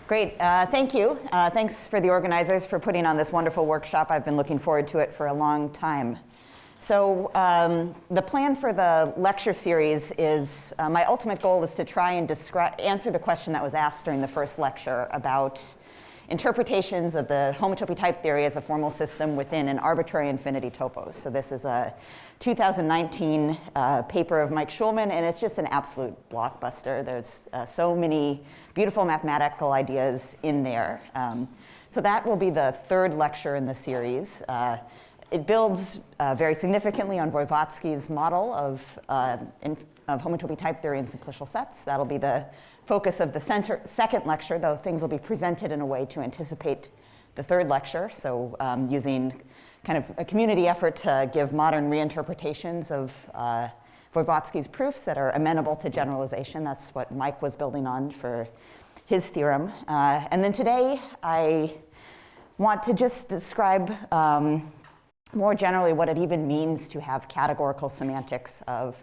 Great, thank you. Thanks for the organizers for putting on this wonderful workshop. I've been looking forward to it for a long time. So the plan for the lecture series is, my ultimate goal is to try and answer the question that was asked during the first lecture about interpretations of the homotopy type theory as a formal system within an arbitrary infinity topos. So this is a 2019 paper of Mike Schulman, and it's just an absolute blockbuster. There's so many beautiful mathematical ideas in there. So that will be the third lecture in the series. It builds very significantly on Voevodsky's model of homotopy type theory in simplicial sets. That'll be the focus of the second lecture, though things will be presented in a way to anticipate the third lecture. So using kind of a community effort to give modern reinterpretations of Voevodsky's proofs that are amenable to generalization. That's what Mike was building on for his theorem. And then today, I want to just describe more generally what it even means to have categorical semantics of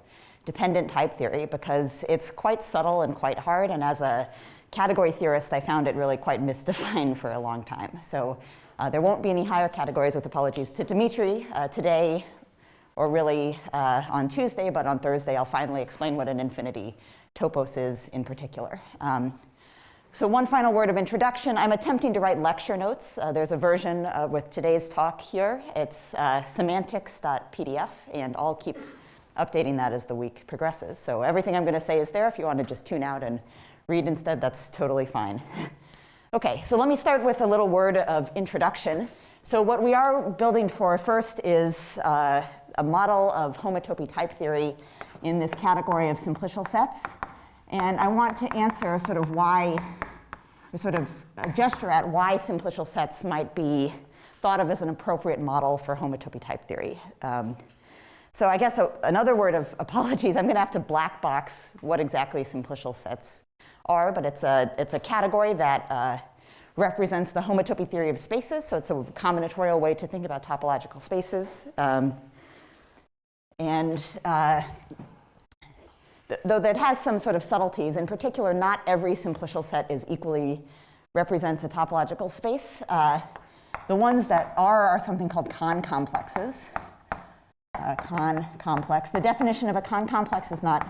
dependent type theory, because it's quite subtle and quite hard, and as a category theorist, I found it really quite misdefined for a long time. So there won't be any higher categories, with apologies to Dimitri today, or really on Tuesday, but on Thursday I'll finally explain what an infinity topos is in particular. So one final word of introduction. I'm attempting to write lecture notes. There's a version with today's talk here. It's semantics.pdf, and I'll keep updating that as the week progresses. So everything I'm going to say is there. If you want to just tune out and read instead, that's totally fine. Okay, so let me start with a little word of introduction. So what we are building for first is a model of homotopy type theory in this category of simplicial sets. And I want to answer sort of why, or sort of gesture at why simplicial sets might be thought of as an appropriate model for homotopy type theory. So I guess another word of apologies, I'm going to have to black box what exactly simplicial sets are, but it's a category that represents the homotopy theory of spaces, so it's a combinatorial way to think about topological spaces. Though that has some sort of subtleties, in particular, not every simplicial set equally represents a topological space. The ones that are something called Kohn complexes. Kohn complex. The definition of a Kohn complex is not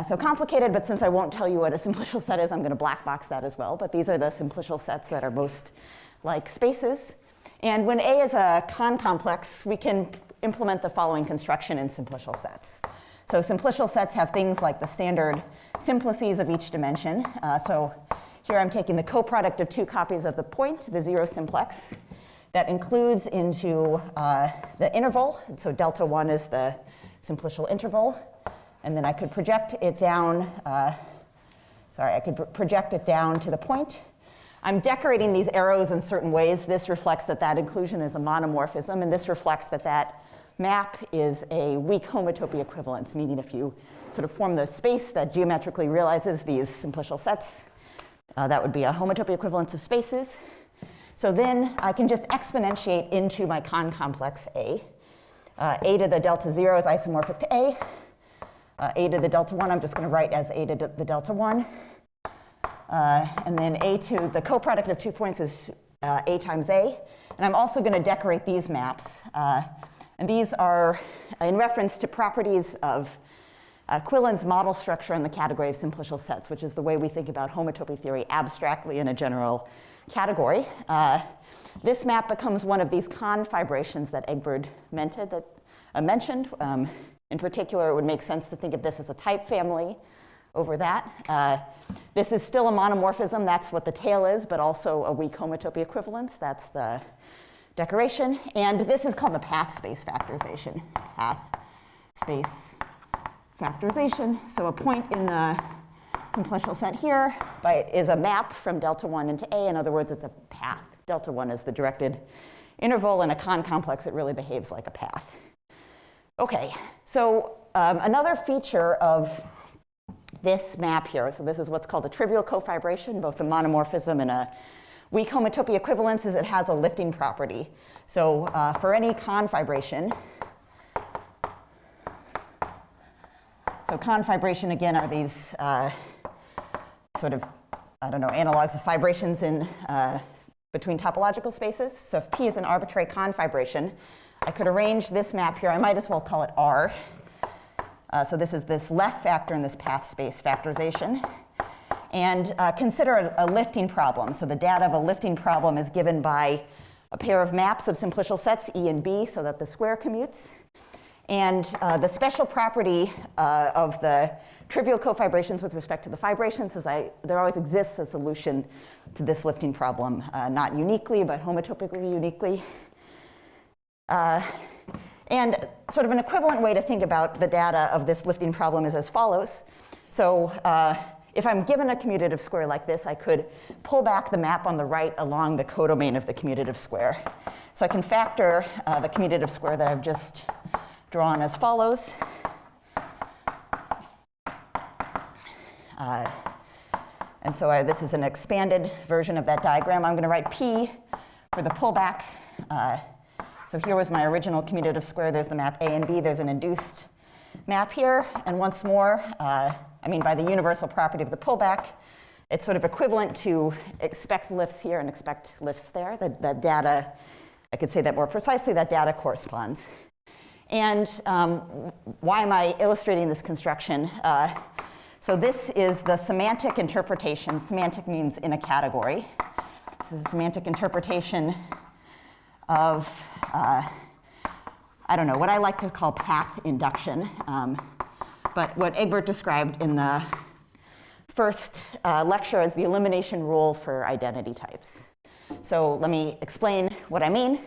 so complicated, but since I won't tell you what a simplicial set is, I'm going to black box that as well. But these are the simplicial sets that are most like spaces. And when A is a Kohn complex, we can implement the following construction in simplicial sets. So simplicial sets have things like the standard simplices of each dimension. So here I'm taking the coproduct of two copies of the point, the zero simplex. That includes into the interval. So delta 1 is the simplicial interval. And then I could project it down, I could project it down to the point. I'm decorating these arrows in certain ways. This reflects that inclusion is a monomorphism, and this reflects that map is a weak homotopy equivalence, meaning if you sort of form the space that geometrically realizes these simplicial sets, that would be a homotopy equivalence of spaces. So then I can just exponentiate into my Kohn complex A. A to the delta 0 is isomorphic to A. A to the delta 1 I'm just going to write as A to the delta 1. And then A to the coproduct of 2 points is A times A. And I'm also going to decorate these maps. And these are in reference to properties of Quillen's model structure in the category of simplicial sets, which is the way we think about homotopy theory abstractly in a general category. This map becomes one of these Kohn fibrations that Egbert mentioned. In particular, it would make sense to think of this as a type family over that. This is still a monomorphism. That's what the tail is, but also a weak homotopy equivalence. That's the decoration. And this is called the path space factorization. Path space factorization. So a point in the simplicial set here is a map from delta 1 into A. In other words, it's a path. Delta 1 is the directed interval. In a Kohn complex, it really behaves like a path. Okay, so another feature of this map here, so this is what's called a trivial cofibration, both a monomorphism and a weak homotopy equivalence, is it has a lifting property. So for any Kohn fibration, so Kohn fibration, again, are these sort of I don't know, analogs of fibrations in between topological spaces. So if P is an arbitrary confibration, I could arrange this map here. I might as well call it R. So this is this left factor in this path space factorization. And consider a lifting problem. So the data of a lifting problem is given by a pair of maps of simplicial sets, E and B, so that the square commutes. And the special property of the trivial cofibrations with respect to the fibrations is there always exists a solution to this lifting problem, not uniquely, but homotopically uniquely. And sort of an equivalent way to think about the data of this lifting problem is as follows. So if I'm given a commutative square like this, I could pull back the map on the right along the codomain of the commutative square. So I can factor the commutative square that I've just drawn as follows. And so this is an expanded version of that diagram. I'm going to write P for the pullback. So here was my original commutative square. There's the map A and B. There's an induced map here. And once more, by the universal property of the pullback, it's sort of equivalent to expect lifts here and expect lifts there. That data, I could say that more precisely, that data corresponds. And why am I illustrating this construction? So this is the semantic interpretation. Semantic means in a category. This is a semantic interpretation of, what I like to call path induction. But what Egbert described in the first lecture as the elimination rule for identity types. So let me explain what I mean.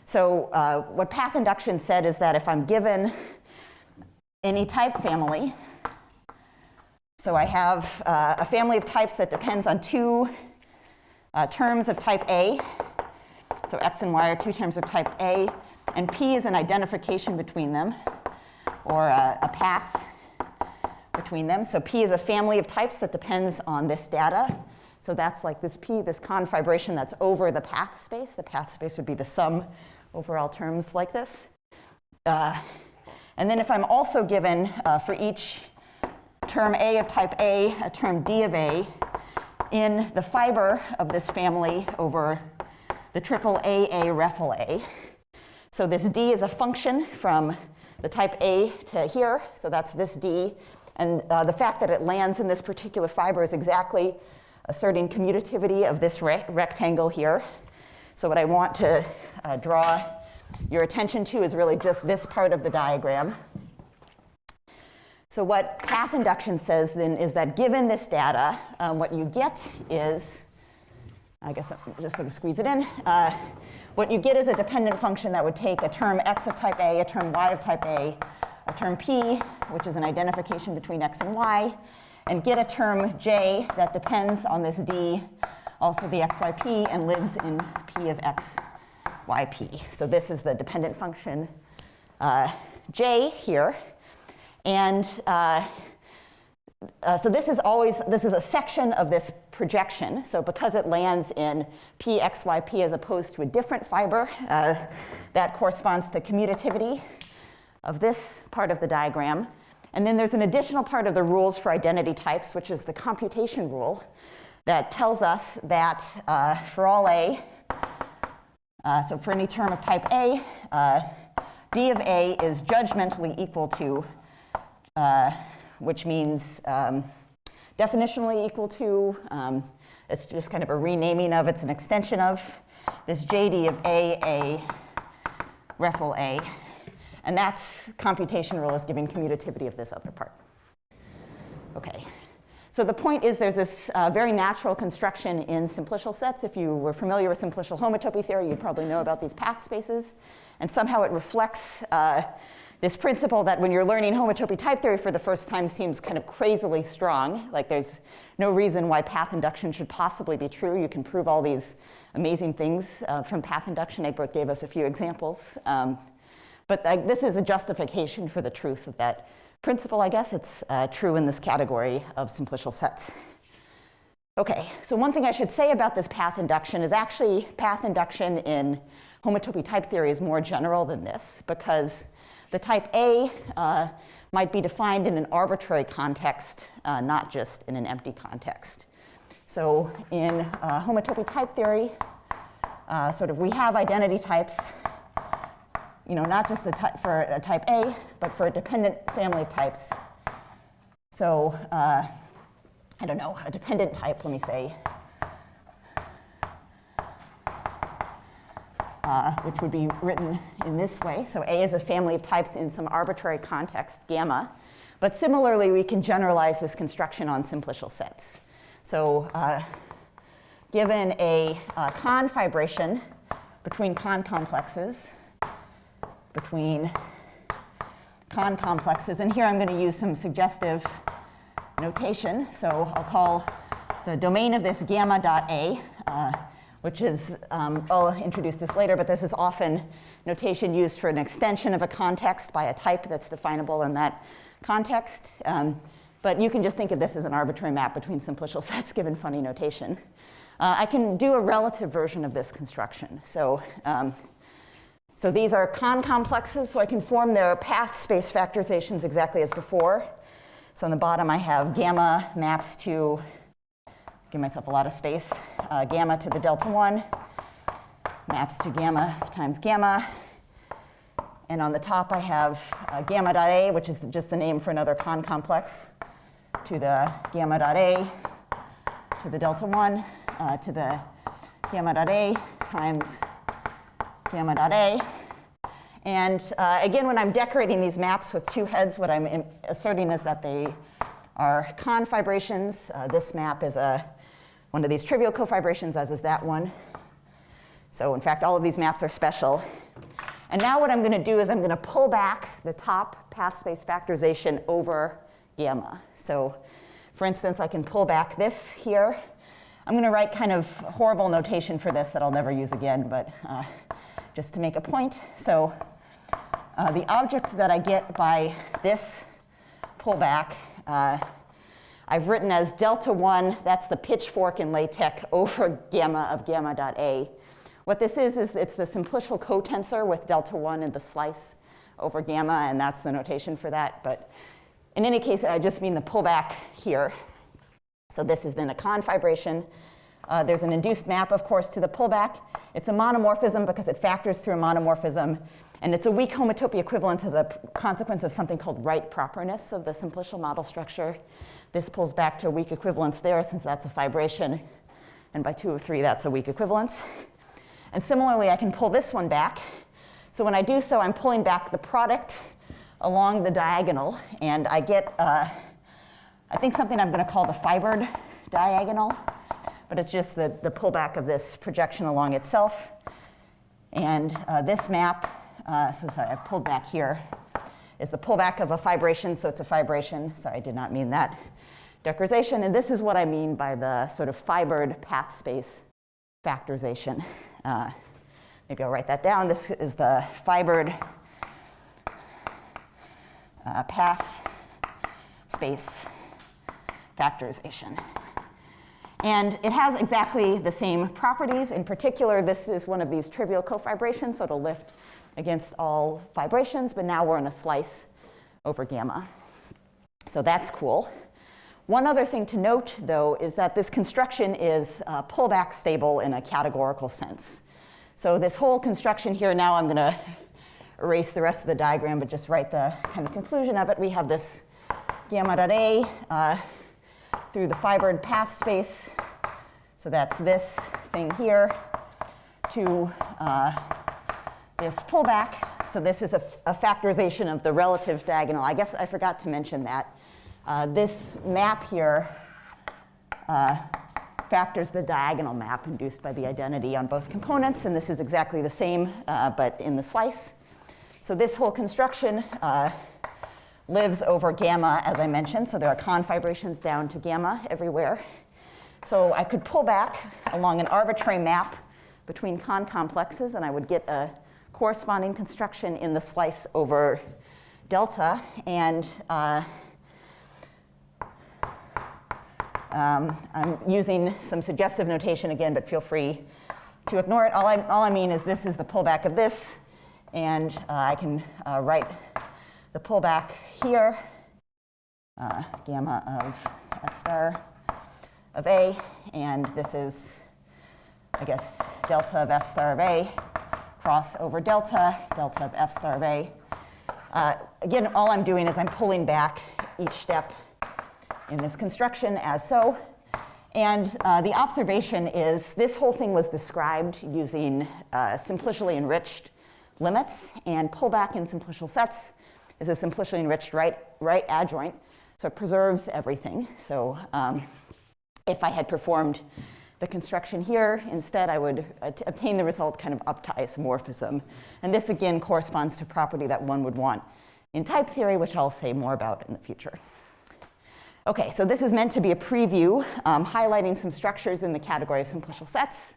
So what path induction said is that if I'm given any type family, so I have a family of types that depends on two terms of type A. So X and Y are two terms of type A, and P is an identification between them, or a path between them. So P is a family of types that depends on this data. So that's like this P, this confibration that's over the path space. The path space would be the sum over all terms like this. And then if I'm also given for each term A of type A, a term D of A, in the fiber of this family over the triple AA refle A. So this D is a function from the type A to here, so that's this D. And the fact that it lands in this particular fiber is exactly asserting commutativity of this rectangle here. So what I want to draw your attention to is really just this part of the diagram. So what path induction says then is that given this data, what you get is, I guess I'll just sort of squeeze it in. What you get is a dependent function that would take a term X of type A, a term Y of type A, a term P, which is an identification between X and Y, and get a term J that depends on this D, also the XYP, and lives in P of XYP. So this is the dependent function J here. And so this is a section of this projection. So because it lands in P, X, Y, P as opposed to a different fiber, that corresponds to commutativity of this part of the diagram. And then there's an additional part of the rules for identity types, which is the computation rule, that tells us that for all A, so for any term of type A, D of A is judgementally equal to, which means definitionally equal to, it's just kind of a renaming of, it's an extension of this JD of A refle A. And that's computation rule is giving commutativity of this other part. Okay. So the point is there's this very natural construction in simplicial sets. If you were familiar with simplicial homotopy theory, you'd probably know about these path spaces. And somehow it reflects this principle that when you're learning homotopy type theory for the first time seems kind of crazily strong. Like there's no reason why path induction should possibly be true. You can prove all these amazing things from path induction. Egbert gave us a few examples. But this is a justification for the truth of that principle, I guess. It's true in this category of simplicial sets. Okay, so one thing I should say about this path induction is actually path induction in homotopy type theory is more general than this, because the type A might be defined in an arbitrary context, not just in an empty context. So in homotopy type theory, we have identity types, not just for a type A, but for a dependent family of types. So I don't know, a dependent type, let me say, which would be written in this way. So A is a family of types in some arbitrary context, gamma. But similarly, we can generalize this construction on simplicial sets. So given a confibration between concomplexes, and here I'm going to use some suggestive notation. So I'll call the domain of this gamma dot A, which is, I'll introduce this later, but this is often notation used for an extension of a context by a type that's definable in that context. But you can just think of this as an arbitrary map between simplicial sets given funny notation. I can do a relative version of this construction. So these are concomplexes, so I can form their path space factorizations exactly as before. So on the bottom I have gamma maps to, give myself a lot of space, gamma to the delta 1, maps to gamma times gamma. And on the top I have gamma dot A, which is just the name for another concomplex, to the gamma dot A, to the delta 1, to the gamma dot A times gamma dot A. And again, when I'm decorating these maps with two heads, what I'm asserting is that they are confibrations. This map is one of these trivial cofibrations, as is that one. So in fact, all of these maps are special. And now what I'm going to do is I'm going to pull back the top path space factorization over gamma. So for instance, I can pull back this here. I'm going to write kind of horrible notation for this that I'll never use again, but just to make a point. So the object that I get by this pullback, I've written as delta 1, that's the pitchfork in LaTeX, over gamma of gamma dot A. What this is it's the simplicial cotensor with delta 1 in the slice over gamma, and that's the notation for that. But in any case, I just mean the pullback here. So this is then a confibration. There's an induced map, of course, to the pullback. It's a monomorphism because it factors through a monomorphism. And it's a weak homotopy equivalence as a consequence of something called right properness of the simplicial model structure. This pulls back to a weak equivalence there since that's a fibration. And by 2 of 3, that's a weak equivalence. And similarly, I can pull this one back. So when I do so, I'm pulling back the product along the diagonal. And I get, I think, something I'm going to call the fibered diagonal. But it's just the pullback of this projection along itself. And this map, sorry, I've pulled back here, is the pullback of a fibration. So it's a fibration. Sorry, I did not mean that decorization. And this is what I mean by the sort of fibered path space factorization. Maybe I'll write that down. This is the fibered path space factorization. And it has exactly the same properties. In particular, this is one of these trivial cofibrations, so it'll lift against all fibrations, but now we're in a slice over gamma. So that's cool. One other thing to note, though, is that this construction is pullback stable in a categorical sense. So this whole construction here, now I'm going to erase the rest of the diagram, but just write the kind of conclusion of it. We have this gamma dot A through the fibered path space. So that's this thing here to this pullback. So this is a factorization of the relative diagonal. I guess I forgot to mention that. This map here factors the diagonal map induced by the identity on both components, and this is exactly the same, but in the slice. So this whole construction lives over gamma, as I mentioned, so there are confibrations down to gamma everywhere. So I could pull back along an arbitrary map between concomplexes, and I would get a corresponding construction in the slice over delta, and I'm using some suggestive notation again, but feel free to ignore it. All I mean is this is the pullback of this, and I can write the pullback here, gamma of f star of A, and this is, I guess, delta of f star of A cross over delta of f star of A. Again, all I'm doing is I'm pulling back each step in this construction as so. And the observation is this whole thing was described using simplicity enriched limits, and pullback in simplicial sets is a simplicity enriched right adjoint, so it preserves everything. So if I had performed the construction here, instead I would obtain the result kind of up to isomorphism. And this again corresponds to a property that one would want in type theory, which I'll say more about in the future. Okay, so this is meant to be a preview, highlighting some structures in the category of simplicial sets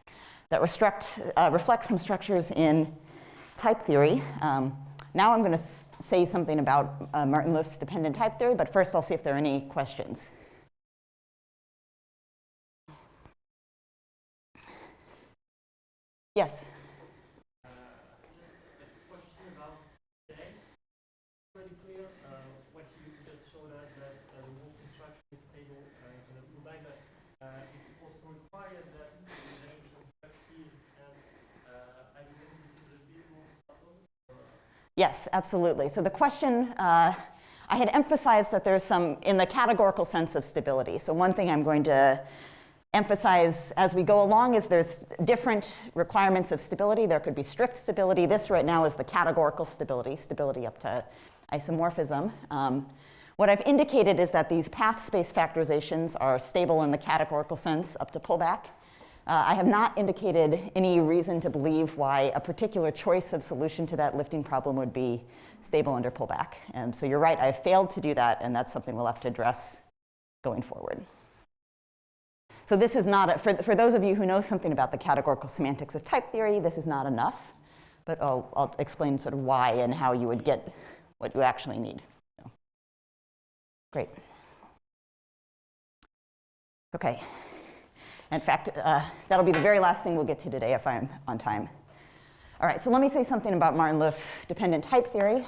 that reflect some structures in type theory. Now I'm going to say something about Martin-Löf's dependent type theory, but first I'll see if there are any questions. Yes? Yes, absolutely. So the question, I had emphasized that there's some, in the categorical sense of stability. So one thing I'm going to emphasize as we go along is there's different requirements of stability. There could be strict stability. This right now is the categorical stability, stability up to isomorphism. What I've indicated is that these path space factorizations are stable in the categorical sense up to pullback. I have not indicated any reason to believe why a particular choice of solution to that lifting problem would be stable under pullback. And so you're right, I've failed to do that, and that's something we'll have to address going forward. So this is not, for those of you who know something about the categorical semantics of type theory, this is not enough, but I'll explain sort of why and how you would get what you actually need. So, great. Okay. In fact, that'll be the very last thing we'll get to today if I'm on time. All right, so let me say something about Martin-Löf dependent type theory.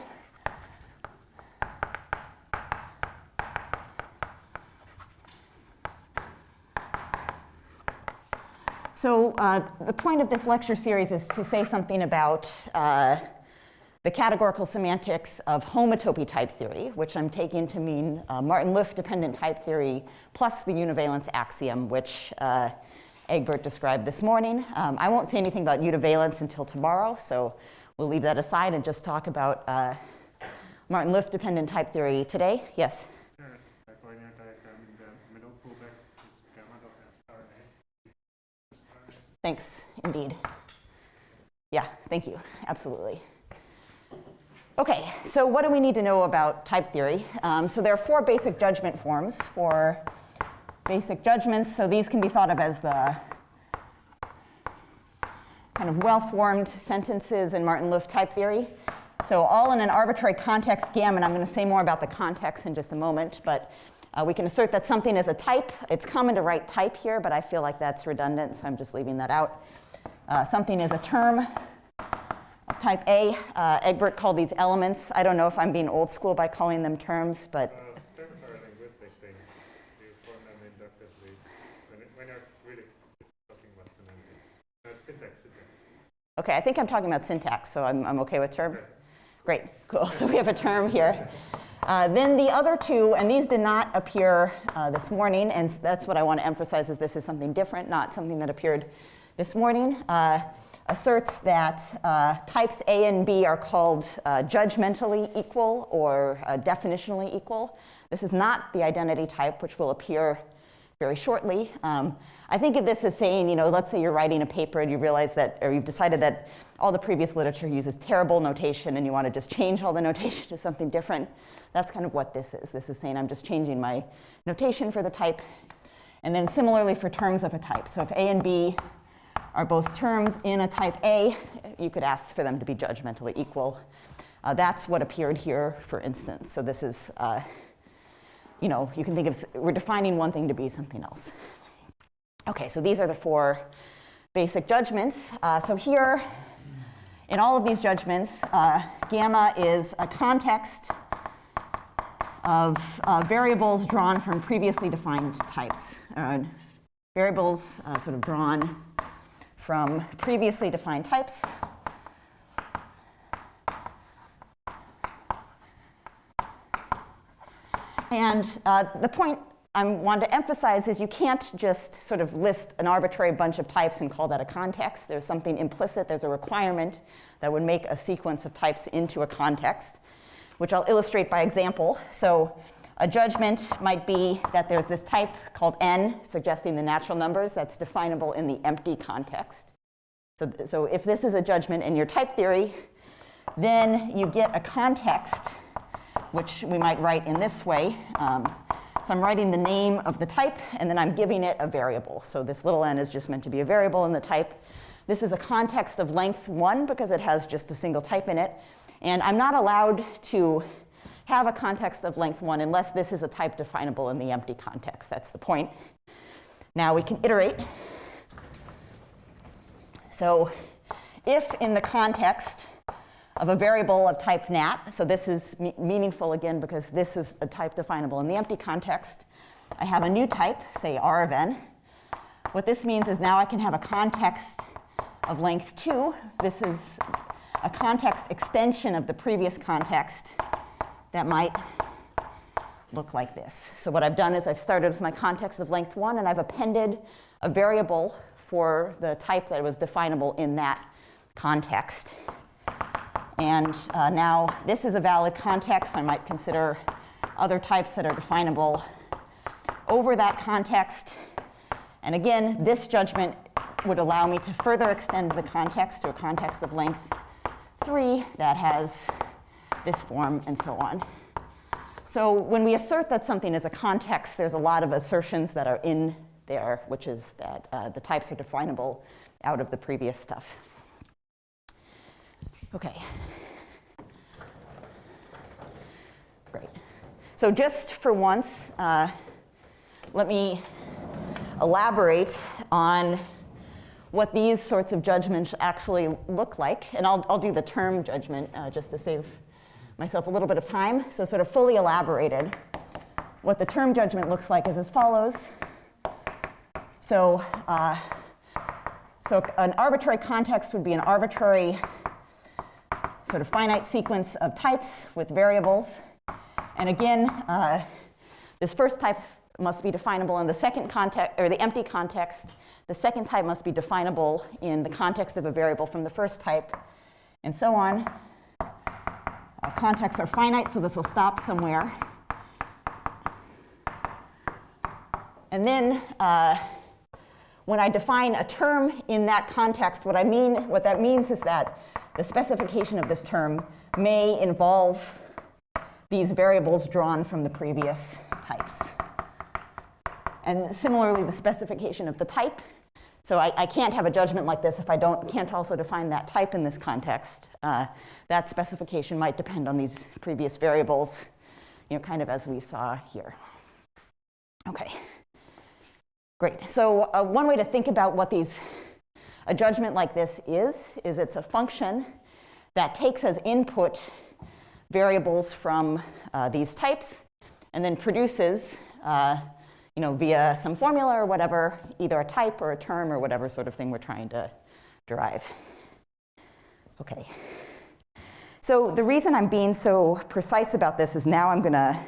So the point of this lecture series is to say something about the categorical semantics of homotopy type theory, which I'm taking to mean Martin-Löf dependent type theory plus the univalence axiom, which Egbert described this morning. I won't say anything about univalence until tomorrow, so we'll leave that aside and just talk about Martin-Löf dependent type theory today. Yes? Thanks, indeed. Yeah, thank you, absolutely. Okay, so what do we need to know about type theory? So there are 4 basic judgment forms for basic judgments. So these can be thought of as the kind of well-formed sentences in Martin-Löf type theory. So all in an arbitrary context gamma, and I'm going to say more about the context in just a moment, but we can assert that something is a type. It's common to write type here, but I feel like that's redundant, so I'm just leaving that out. Something is a term of type A. Egbert called these elements. I don't know if I'm being old school by calling them terms, but terms are linguistic things. You form them inductively when you're really talking about semantics. Syntax. Okay, I think I'm talking about syntax, so I'm okay with term. Great, cool. So we have a term here. Then the other 2, and these did not appear this morning, and that's what I want to emphasize is this is something different, not something that appeared this morning. Asserts that types A and B are called judgementally equal or definitionally equal. This is not the identity type, which will appear very shortly. I think of this as saying, let's say you're writing a paper and you realize that, or you've decided that all the previous literature uses terrible notation and you want to just change all the notation to something different. That's kind of what this is. This is saying I'm just changing my notation for the type. And then similarly for terms of a type. So if A and B are both terms in a type A, you could ask for them to be judgmentally equal. That's what appeared here, for instance. So this is, you can think of, we're defining one thing to be something else. Okay, so these are the 4 basic judgments. So here, in all of these judgments, gamma is a context of variables drawn from previously defined types, variables sort of drawn from previously defined types. And the point I want to emphasize is you can't just sort of list an arbitrary bunch of types and call that a context. There's something implicit, there's a requirement that would make a sequence of types into a context, which I'll illustrate by example. So a judgment might be that there's this type called n, suggesting the natural numbers, that's definable in the empty context. So if this is a judgment in your type theory, then you get a context, which we might write in this way. So I'm writing the name of the type, and then I'm giving it a variable. So this little n is just meant to be a variable in the type. This is a context of length 1 because it has just a single type in it. And I'm not allowed to have a context of length 1 unless this is a type definable in the empty context. That's the point. Now we can iterate. So if in the context of a variable of type nat, so this is meaningful again because this is a type definable in the empty context, I have a new type, say r of n. What this means is now I can have a context of length 2. This is a context extension of the previous context that might look like this. So what I've done is I've started with my context of length 1, and I've appended a variable for the type that was definable in that context. And now this is a valid context. I might consider other types that are definable over that context. And again, this judgment would allow me to further extend the context to a context of length 3 that has this form and so on. So when we assert that something is a context, there's a lot of assertions that are in there, which is that the types are definable out of the previous stuff. Okay. Great. So just for once, let me elaborate on what these sorts of judgments actually look like. And I'll do the term judgment just to save myself a little bit of time. So sort of fully elaborated, what the term judgment looks like is as follows. So an arbitrary context would be an arbitrary sort of finite sequence of types with variables. And again, this first type must be definable in the second context, or the empty context. The second type must be definable in the context of a variable from the first type, and so on. Contexts are finite, so this will stop somewhere. And then when I define a term in that context, what that means is that the specification of this term may involve these variables drawn from the previous types. And similarly, the specification of the type. So I can't have a judgment like this if I can't also define that type in this context. That specification might depend on these previous variables, kind of as we saw here. Okay, great. So one way to think about what a judgment like this is it's a function that takes as input variables from these types and then produces via some formula or whatever, either a type or a term or whatever sort of thing we're trying to derive. Okay. So the reason I'm being so precise about this is now I'm going to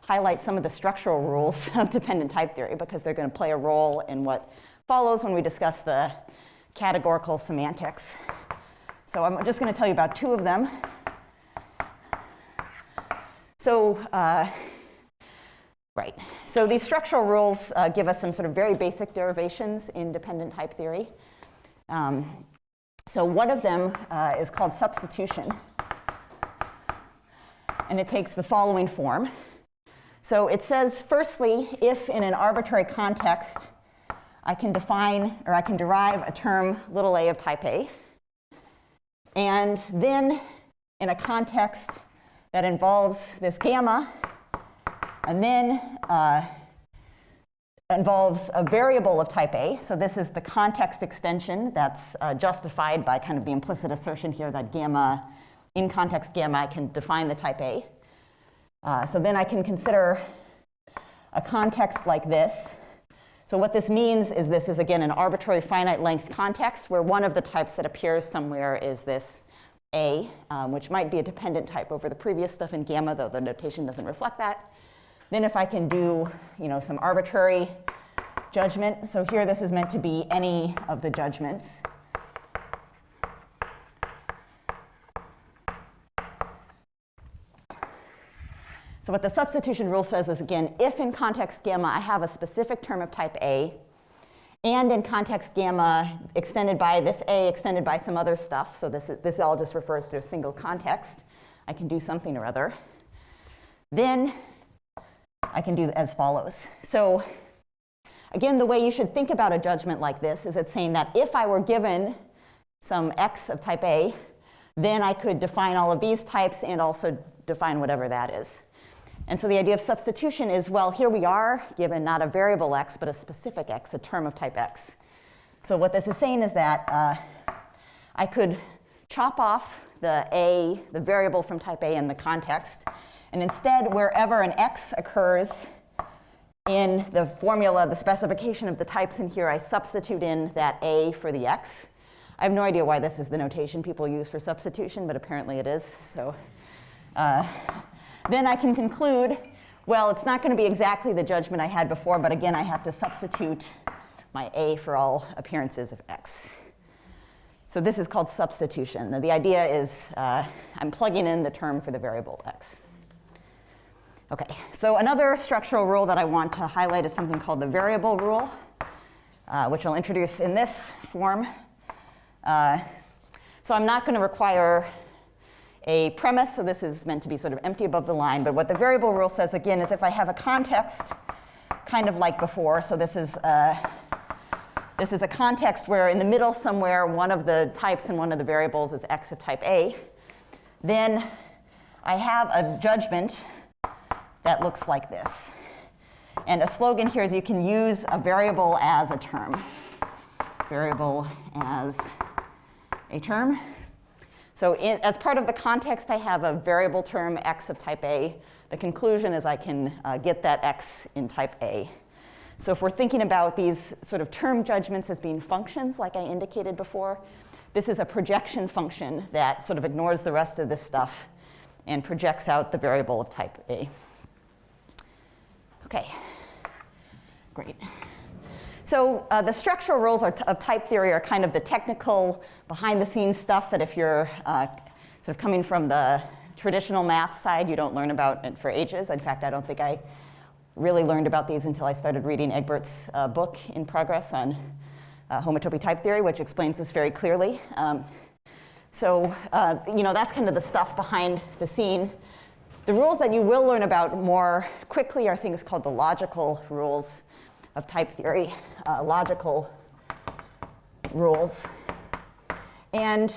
highlight some of the structural rules of dependent type theory because they're going to play a role in what follows when we discuss the categorical semantics. So I'm just going to tell you about two of them. So right. So these structural rules give us some sort of very basic derivations in dependent type theory. So one of them is called substitution. And it takes the following form. So it says, firstly, if in an arbitrary context, I can derive a term little a of type A. And then in a context that involves this gamma, and then involves a variable of type A. So this is the context extension that's justified by kind of the implicit assertion here that gamma, in context gamma, I can define the type A. So then I can consider a context like this. So what this means is this is, again, an arbitrary finite length context where one of the types that appears somewhere is this A, which might be a dependent type over the previous stuff in gamma, though the notation doesn't reflect that. Then if I can do, some arbitrary judgment, so here this is meant to be any of the judgments. So what the substitution rule says is, again, if in context gamma I have a specific term of type A, and in context gamma extended by this A extended by some other stuff, so this all just refers to a single context, I can do something or other, then I can do as follows. So again, the way you should think about a judgment like this is it's saying that if I were given some X of type A, then I could define all of these types and also define whatever that is. And so the idea of substitution is, well, here we are given not a variable X, but a specific X, a term of type X. So what this is saying is that I could chop off the variable from type A in the context, and instead, wherever an X occurs in the formula, the specification of the types in here, I substitute in that A for the X. I have no idea why this is the notation people use for substitution, but apparently it is. So then I can conclude, well, it's not going to be exactly the judgment I had before, but again, I have to substitute my A for all appearances of X. So this is called substitution. Now, the idea is I'm plugging in the term for the variable X. Okay, so another structural rule that I want to highlight is something called the variable rule, which I'll introduce in this form. So I'm not going to require a premise, so this is meant to be sort of empty above the line, but what the variable rule says, again, is if I have a context kind of like before, so this is a context where in the middle somewhere one of the types and one of the variables is X of type A, then I have a judgment that looks like this. And a slogan here is you can use a variable as a term. Variable as a term. So as part of the context, I have a variable term X of type A. The conclusion is I can get that X in type A. So if we're thinking about these sort of term judgments as being functions, like I indicated before, this is a projection function that sort of ignores the rest of this stuff and projects out the variable of type A. Okay, great. So the structural rules of type theory are kind of the technical, behind-the-scenes stuff that if you're sort of coming from the traditional math side, you don't learn about it for ages. In fact, I don't think I really learned about these until I started reading Egbert's book in progress on homotopy type theory, which explains this very clearly. So that's kind of the stuff behind the scene. The rules that you will learn about more quickly are things called the logical rules of type theory, logical rules. And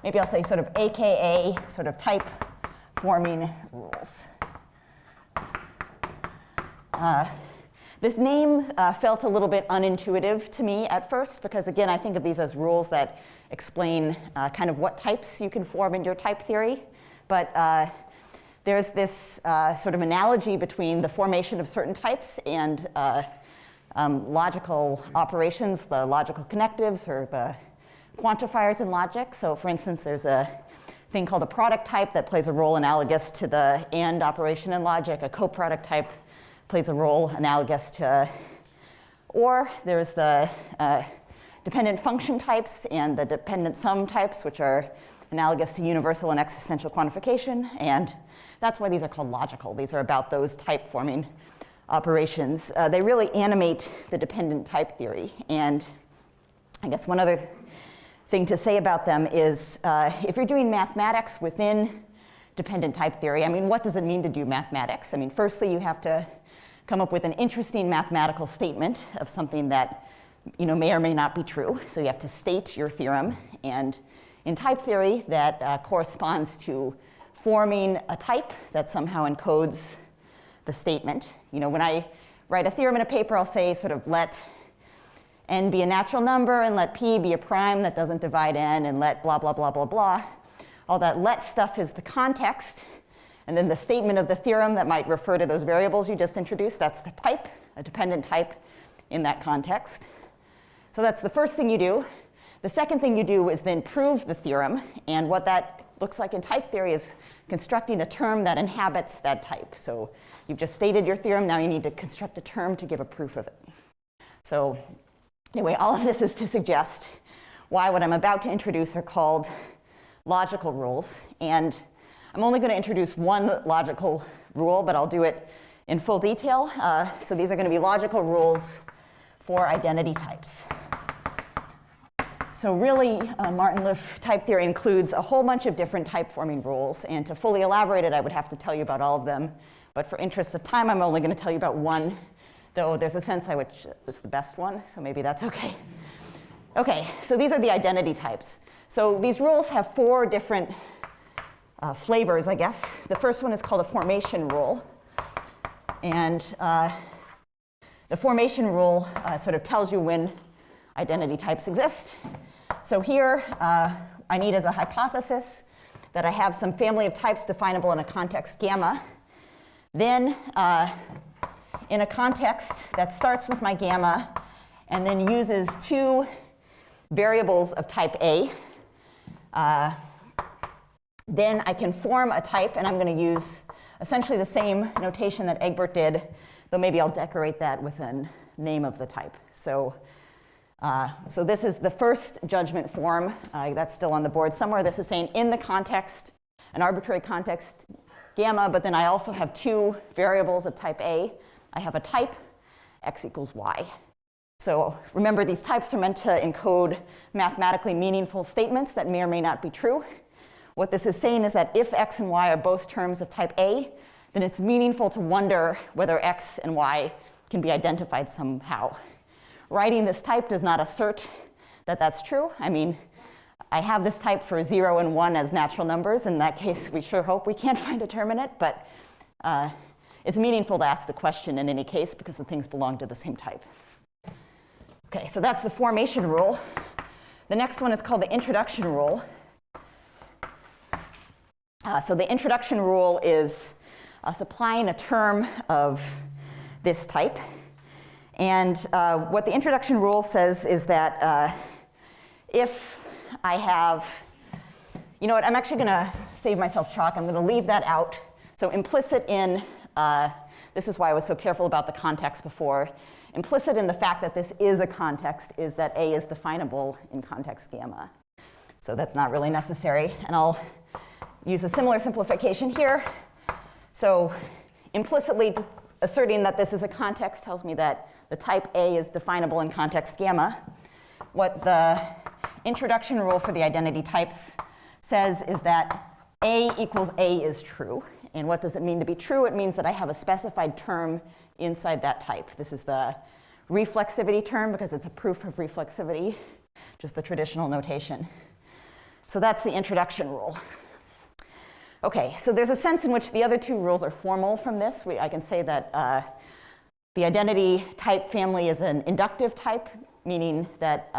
maybe I'll say sort of AKA sort of type forming rules. This name felt a little bit unintuitive to me at first because, again, I think of these as rules that explain kind of what types you can form in your type theory. But there's this sort of analogy between the formation of certain types and logical operations, the logical connectives or the quantifiers in logic. So for instance, there's a thing called a product type that plays a role analogous to the AND operation in logic. A coproduct type plays a role analogous to, or there's the dependent function types and the dependent sum types, which are analogous to universal and existential quantification, and that's why these are called logical. These are about those type forming operations. They really animate the dependent type theory, and I guess one other thing to say about them is if you're doing mathematics within dependent type theory, I mean, what does it mean to do mathematics? I mean, firstly, you have to come up with an interesting mathematical statement of something that may or may not be true. So you have to state your theorem, and in type theory, that corresponds to forming a type that somehow encodes the statement. When I write a theorem in a paper, I'll say sort of let n be a natural number and let p be a prime that doesn't divide n and let blah, blah, blah, blah, blah. All that let stuff is the context. And then the statement of the theorem that might refer to those variables you just introduced, that's the type. a dependent type in that context. So that's the first thing you do. The second thing you do is then prove the theorem, and what that looks like in type theory is constructing a term that inhabits that type. So you've just stated your theorem, now you need to construct a term to give a proof of it. So anyway, all of this is to suggest why what I'm about to introduce are called logical rules. And I'm only going to introduce one logical rule, but I'll do it in full detail. So these are going to be logical rules for identity types. So really, Martin-Liff type theory includes a whole bunch of different type-forming rules. And to fully elaborate it, I would have to tell you about all of them. But for interest of time, I'm only going to tell you about one, though there's a sense in which it's the best one, so maybe that's OK. OK, so these are the identity types. So these rules have 4 different flavors, I guess. The first one is called a formation rule. And the formation rule sort of tells you when identity types exist. So here, I need as a hypothesis that I have some family of types definable in a context gamma. Then, in a context that starts with my gamma and then uses 2 variables of type A, then I can form a type, and I'm going to use essentially the same notation that Egbert did, though maybe I'll decorate that with a name of the type. So this is the first judgment form. That's still on the board somewhere. This is saying in the context, an arbitrary context gamma, but then I also have 2 variables of type A. I have a type, x equals y. So remember, these types are meant to encode mathematically meaningful statements that may or may not be true. What this is saying is that if x and y are both terms of type A, then it's meaningful to wonder whether x and y can be identified somehow. Writing this type does not assert that that's true. I mean, I have this type for 0 and 1 as natural numbers. In that case, we sure hope we can't find a determinant, but it's meaningful to ask the question in any case because the things belong to the same type. OK, so that's the formation rule. The next one is called the introduction rule. So the introduction rule is supplying a term of this type. And what the introduction rule says is that if I have, you know what, I'm actually going to save myself chalk. I'm going to leave that out. So implicit in, this is why I was so careful about the context before. Implicit in the fact that this is a context is that A is definable in context gamma. So that's not really necessary. And I'll use a similar simplification here. So implicitly asserting that this is a context tells me that the type A is definable in context gamma. What the introduction rule for the identity types says is that A equals A is true. And what does it mean to be true? It means that I have a specified term inside that type. This is the reflexivity term because it's a proof of reflexivity, just the traditional notation. So that's the introduction rule. OK, so there's a sense in which the other 2 rules are formal from this. I can say that the identity type family is an inductive type, meaning that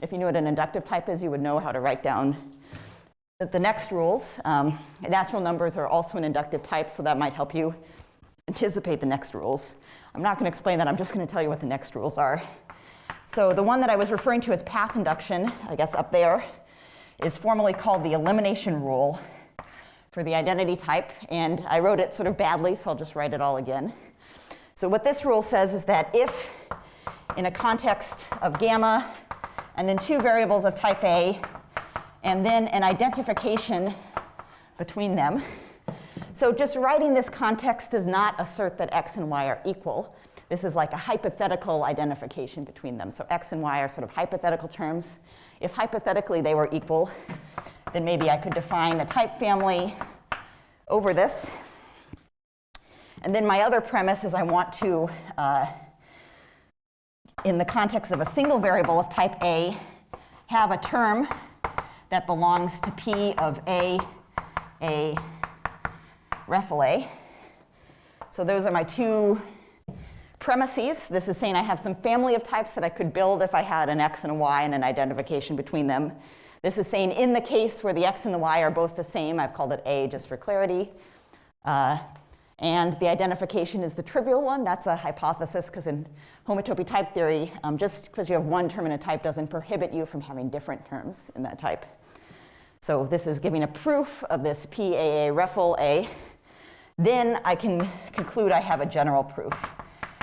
if you knew what an inductive type is, you would know how to write down the next rules. Natural numbers are also an inductive type, so that might help you anticipate the next rules. I'm not going to explain that. I'm just going to tell you what the next rules are. So the one that I was referring to as path induction, I guess up there, is formally called the elimination rule for the identity type. And I wrote it sort of badly, so I'll just write it all again. So what this rule says is that if in a context of gamma and then 2 variables of type A and then an identification between them. So just writing this context does not assert that x and y are equal. This is like a hypothetical identification between them. So x and y are sort of hypothetical terms. If hypothetically they were equal, then maybe I could define a type family over this. And then my other premise is I want to, in the context of a single variable of type A, have a term that belongs to P of A ref A. So those are my 2 premises. This is saying I have some family of types that I could build if I had an x and a y and an identification between them. This is saying in the case where the x and the y are both the same, I've called it A just for clarity, And the identification is the trivial one. That's a hypothesis, because in homotopy type theory, just because you have one term in a type doesn't prohibit you from having different terms in that type. So this is giving a proof of this PAA Riehl A. Then I can conclude I have a general proof.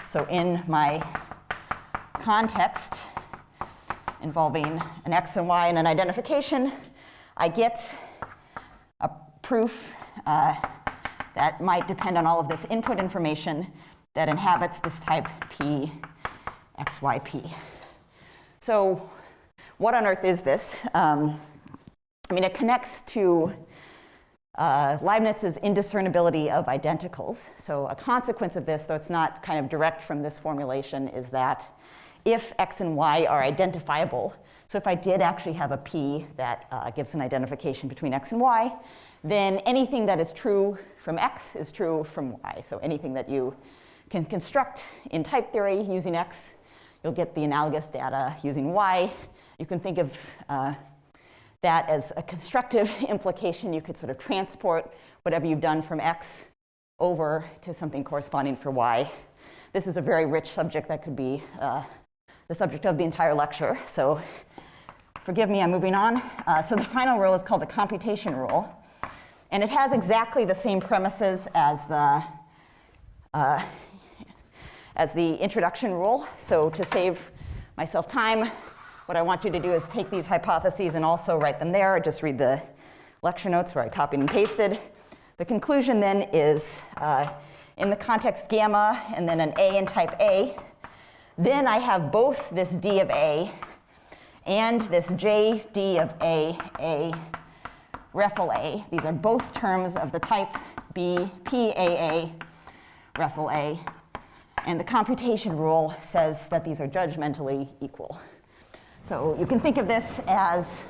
So in my context involving an x and y and an identification, I get a proof that might depend on all of this input information that inhabits this type P, X, Y, P. So what on earth is this? I mean, it connects to Leibniz's indiscernibility of identicals. So a consequence of this, though it's not kind of direct from this formulation, is that if x and y are identifiable, so if I did actually have a P that gives an identification between x and y, then anything that is true from x is true from y. So anything that you can construct in type theory using x, you'll get the analogous data using y. You can think of that as a constructive implication. You could sort of transport whatever you've done from x over to something corresponding for y. This is a very rich subject that could be the subject of the entire lecture. So forgive me, I'm moving on. So the final rule is called the computation rule. And it has exactly the same premises as the introduction rule. So to save myself time, what I want you to do is take these hypotheses and also write them there, or just read the lecture notes where I copied and pasted. The conclusion then is in the context gamma and then an A in type A, then I have both this D of A and this JD of A Riehl A. These are both terms of the type B, PAA Riehl A. And the computation rule says that these are judgmentally equal. So you can think of this as,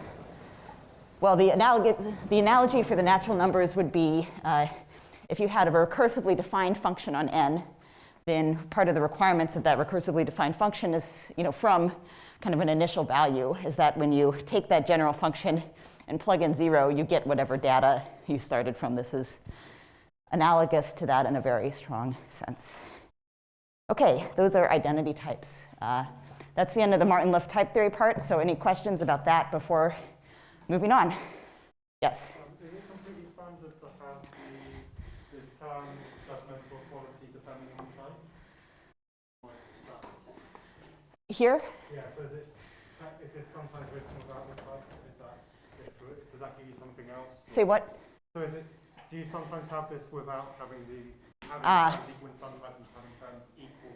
well, the analogy for the natural numbers would be if you had a recursively defined function on n, then part of the requirements of that recursively defined function is, from kind of an initial value, is that when you take that general function and plug in 0, you get whatever data you started from. This is analogous to that in a very strong sense. Okay, those are identity types. That's the end of the Martin-Liff type theory part. So any questions about that before moving on? Yes? Is it completely standard to have the term judgmental equality depending on type? Here? Yeah, so is it sometimes written without the type? Does that give you something else? Say what? So do you sometimes have this without having terms equal in some type and having terms equal?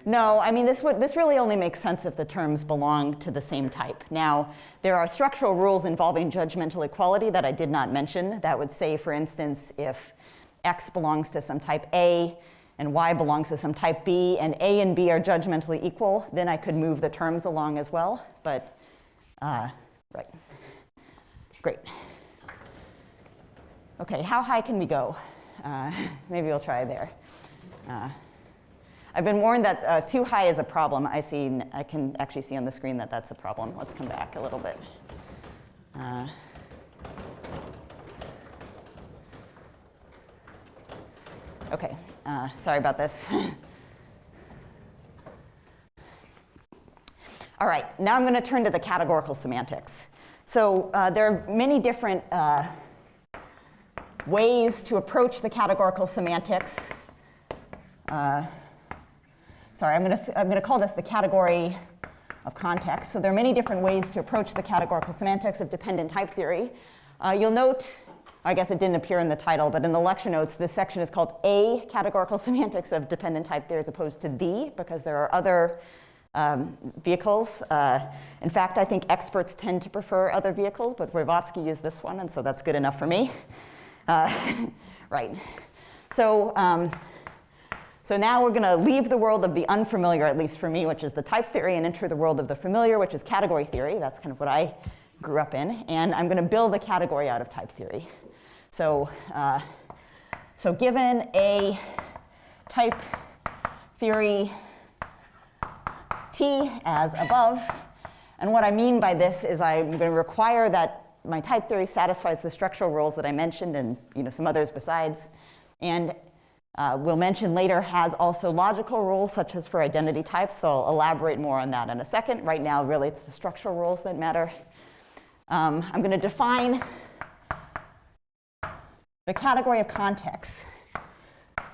No, I mean, this really only makes sense if the terms belong to the same type. Now, there are structural rules involving judgmental equality that I did not mention. That would say, for instance, if x belongs to some type A and y belongs to some type B, and A and B are judgmentally equal, then I could move the terms along as well. But, right. Great. Okay, how high can we go? Maybe we'll try there. I've been warned that too high is a problem. I can actually see on the screen that that's a problem. Let's come back a little bit. Okay, sorry about this. All right, now I'm going to turn to the categorical semantics. So there are many different ways to approach the categorical semantics. Sorry, I'm going to call this the category of context. So there are many different ways to approach the categorical semantics of dependent type theory. You'll note, I guess it didn't appear in the title, but in the lecture notes, this section is called A, categorical semantics of dependent type theory, as opposed to the, because there are other vehicles. In fact, I think experts tend to prefer other vehicles, but Riehl used this one, and so that's good enough for me. Right. So now we're going to leave the world of the unfamiliar, at least for me, which is the type theory, and enter the world of the familiar, which is category theory. That's kind of what I grew up in. And I'm going to build a category out of type theory. So given a type theory T as above, and what I mean by this is I'm going to require that my type theory satisfies the structural rules that I mentioned, and some others besides. And we'll mention later has also logical rules, such as for identity types. So I'll elaborate more on that in a second. Right now, really, it's the structural rules that matter. I'm going to define the category of context.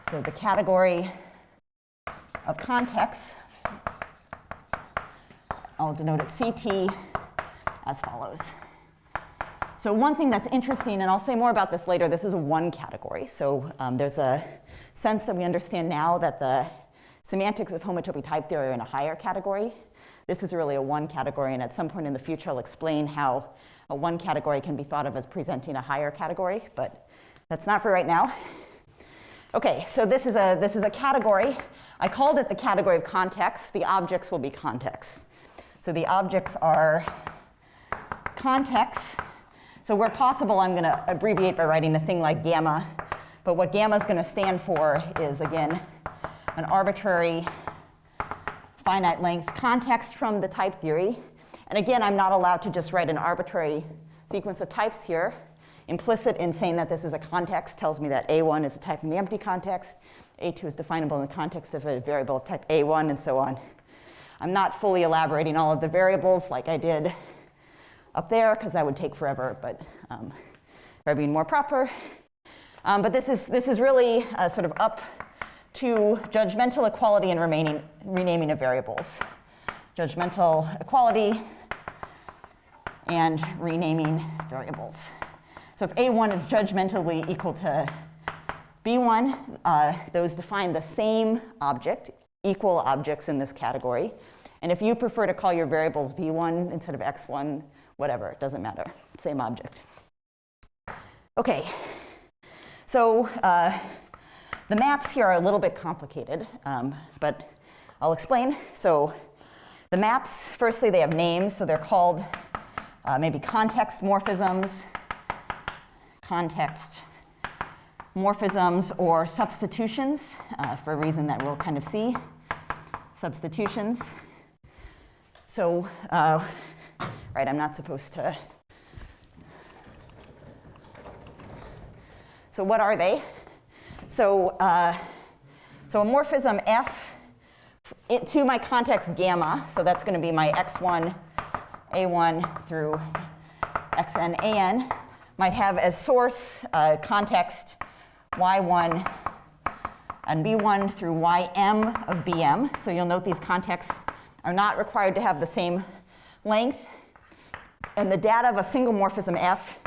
So the category of context, I'll denote it CT as follows. So one thing that's interesting, and I'll say more about this later, this is a one category. So there's a sense that we understand now that the semantics of homotopy type theory are in a higher category. This is really a one category, and at some point in the future I'll explain how a one category can be thought of as presenting a higher category, but that's not for right now. Okay, so this is a category. I called it the category of context. The objects will be contexts. So the objects are contexts. So where possible, I'm going to abbreviate by writing a thing like gamma. But what gamma is going to stand for is, again, an arbitrary finite length context from the type theory. And again, I'm not allowed to just write an arbitrary sequence of types here. Implicit in saying that this is a context tells me that A1 is a type in the empty context, A2 is definable in the context of a variable of type A1, and so on. I'm not fully elaborating all of the variables like I did up there, because that would take forever, but for being more proper. But this is really sort of up to judgmental equality and renaming of variables. Judgmental equality and renaming variables. So if A1 is judgmentally equal to B1, those define the same object, equal objects in this category. And if you prefer to call your variables V1 instead of X1, whatever, it doesn't matter, same object. Okay, so the maps here are a little bit complicated, but I'll explain. So the maps, firstly, they have names, so they're called maybe context morphisms, or substitutions, for a reason that we'll kind of see. Substitutions. So, right, I'm not supposed to. So what are they? So, so a morphism F to my context gamma, so that's going to be my x1, a1 through xn, an, might have as source context y1 and b1 through ym of bm. So you'll note these contexts are not required to have the same length. And the data of a single morphism F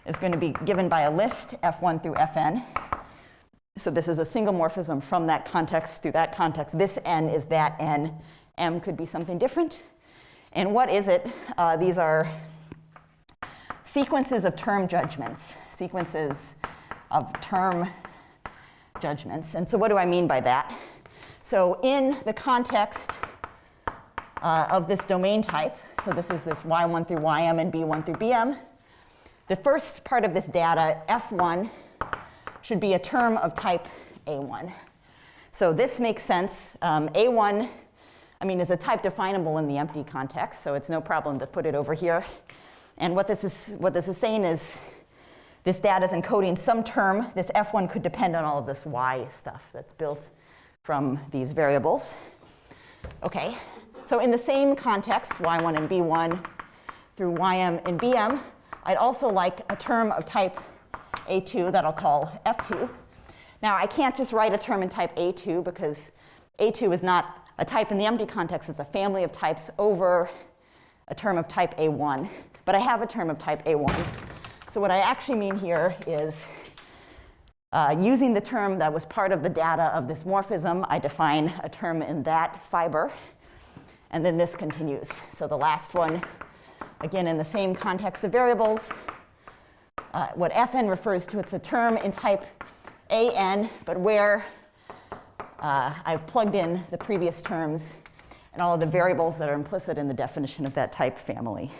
is going to be given by a list f1 through fn. So this is a single morphism from that context through that context. This n is that n. M could be something different. And what is it? These are sequences of term judgments. Sequences of term judgments. And so what do I mean by that? So in the context of this domain type, so this is this y1 through ym and b1 through bm, the first part of this data, f1, should be a term of type a1. So this makes sense. A1, I mean, is a type definable in the empty context, so it's no problem to put it over here. And what this is saying is this data is encoding some term. This f1 could depend on all of this y stuff that's built from these variables. Okay, so in the same context, y1 and b1 through ym and bm, I'd also like a term of type a2 that I'll call f2. Now, I can't just write a term in type a2 because a2 is not a type in the empty context. It's a family of types over a term of type a1. But I have a term of type a1. So what I actually mean here is using the term that was part of the data of this morphism, I define a term in that fiber. And then this continues. So the last one, again, in the same context of variables, what fn refers to, it's a term in type an, but where I've plugged in the previous terms and all of the variables that are implicit in the definition of that type family.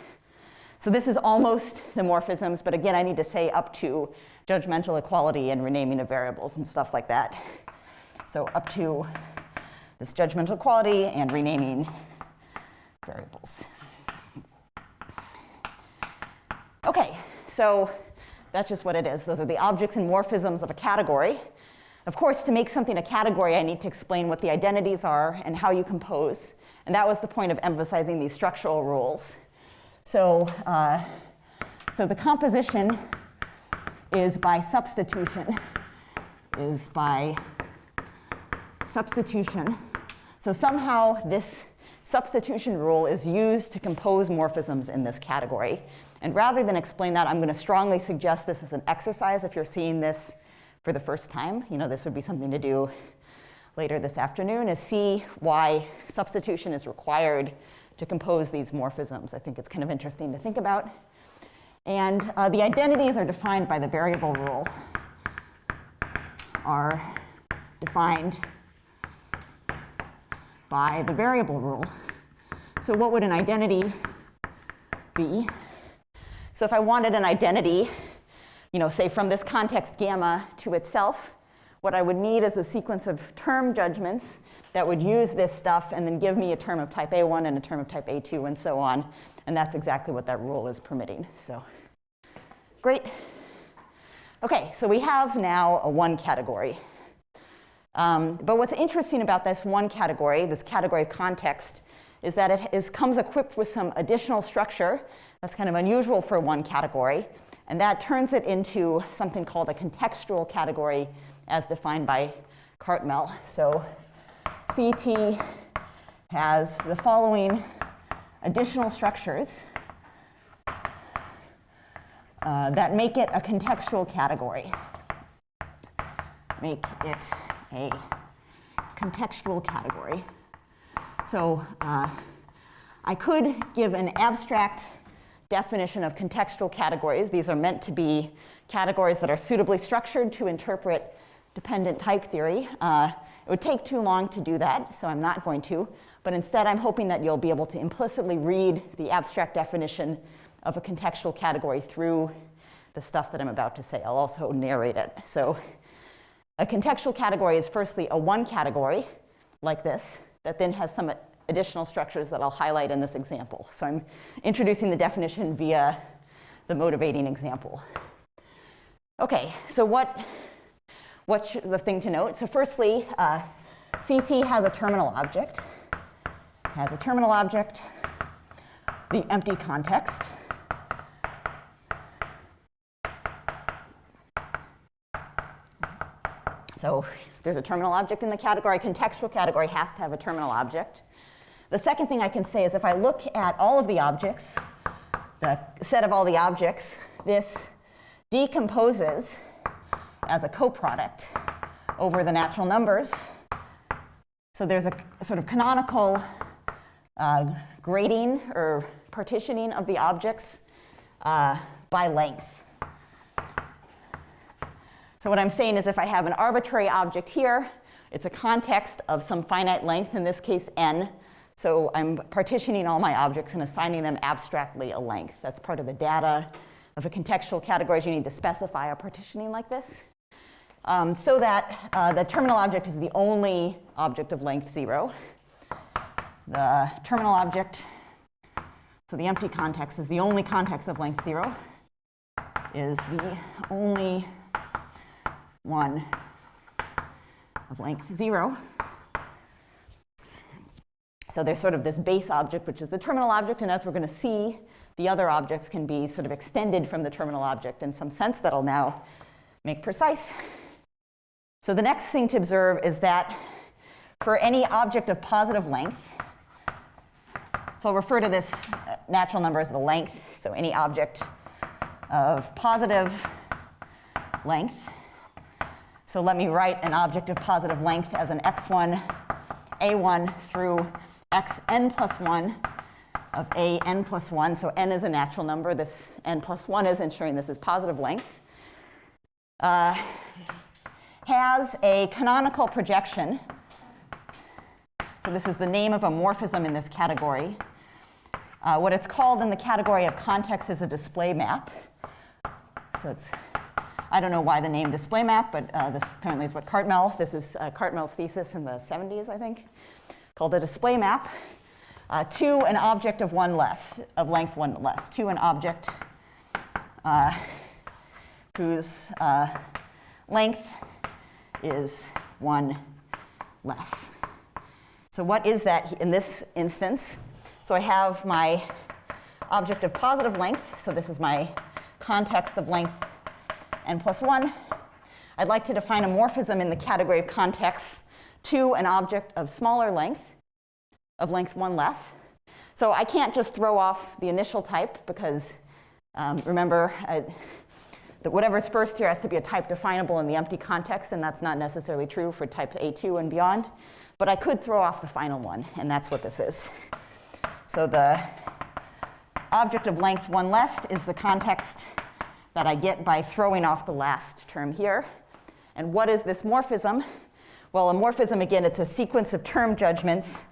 So this is almost the morphisms, but again, I need to say up to judgmental equality and renaming of variables and stuff like that. So up to this judgmental equality and renaming variables. Okay, so that's just what it is. Those are the objects and morphisms of a category. Of course, to make something a category, I need to explain what the identities are and how you compose. And that was the point of emphasizing these structural rules. So the composition is by substitution. So somehow this substitution rule is used to compose morphisms in this category. And rather than explain that, I'm going to strongly suggest this as an exercise if you're seeing this for the first time. This would be something to do later this afternoon, is see why substitution is required to compose these morphisms. I think it's kind of interesting to think about. And the identities are defined by the variable rule, So what would an identity be? So if I wanted an identity, say from this context gamma to itself, what I would need is a sequence of term judgments that would use this stuff and then give me a term of type A1 and a term of type A2 and so on. And that's exactly what that rule is permitting. So great. OK, so we have now a one category. But what's interesting about this one category, this category of context, is that it comes equipped with some additional structure that's kind of unusual for one category. And that turns it into something called a contextual category as defined by Cartmel. So CT has the following additional structures that make it a contextual category. Make it a contextual category. So I could give an abstract definition of contextual categories. These are meant to be categories that are suitably structured to interpret dependent type theory. It would take too long to do that, so I'm not going to. But instead, I'm hoping that you'll be able to implicitly read the abstract definition of a contextual category through the stuff that I'm about to say. I'll also narrate it. So a contextual category is firstly a one category, like this, that then has some additional structures that I'll highlight in this example. So I'm introducing the definition via the motivating example. OK, so what's the thing to note? So firstly, CT has a terminal object. The empty context. So there's a terminal object in the category. Contextual category has to have a terminal object. The second thing I can say is if I look at all of the objects, the set of all the objects, this decomposes as a coproduct over the natural numbers. So there's a sort of canonical grading or partitioning of the objects by length. So what I'm saying is if I have an arbitrary object here, it's a context of some finite length, in this case n. So I'm partitioning all my objects and assigning them abstractly a length. That's part of the data of a contextual category. You need to specify a partitioning like this. So that the terminal object is the only object of length 0. The terminal object, so the empty context is the only context of length 0, is the only one of length 0. So there's sort of this base object, which is the terminal object. And as we're going to see, the other objects can be sort of extended from the terminal object in some sense that'll now make precise. So the next thing to observe is that for any object of positive length, so I'll refer to this natural number as the length. So any object of positive length. So let me write an object of positive length as an x1, a1 through xn plus 1 of a n plus 1. So n is a natural number. This n plus 1 is ensuring this is positive length. Has a canonical projection. So this is the name of a morphism in this category. What it's called in the category of context is a display map. So it's, I don't know why the name display map, but this apparently is what Cartmel, this is Cartmel's thesis in the 70s, I think, called a display map to an object of one less, of length one less, to an object whose length is 1 less. So what is that in this instance? So I have my object of positive length. So this is my context of length n plus 1. I'd like to define a morphism in the category of context to an object of smaller length, of length 1 less. So I can't just throw off the initial type because remember that whatever's first here has to be a type definable in the empty context, and that's not necessarily true for type A2 and beyond. But I could throw off the final one, and that's what this is. So the object of length 1 less is the context that I get by throwing off the last term here. And what is this morphism? Well, a morphism, again, it's a sequence of term judgments.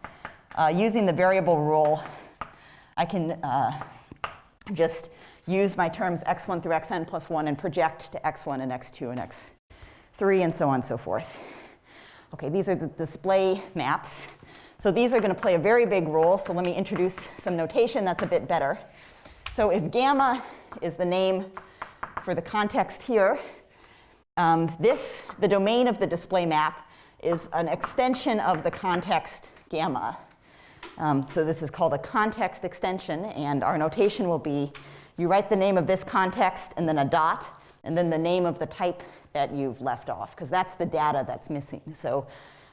Using the variable rule, I can just use my terms x1 through xn plus 1 and project to x1 and x2 and x3 and so on and so forth. Okay, these are the display maps. So these are going to play a very big role. So let me introduce some notation that's a bit better. So if gamma is the name for the context here, the domain of the display map is an extension of the context gamma. So this is called a context extension, and our notation will be you write the name of this context and then a dot, and then the name of the type that you've left off, because that's the data that's missing. So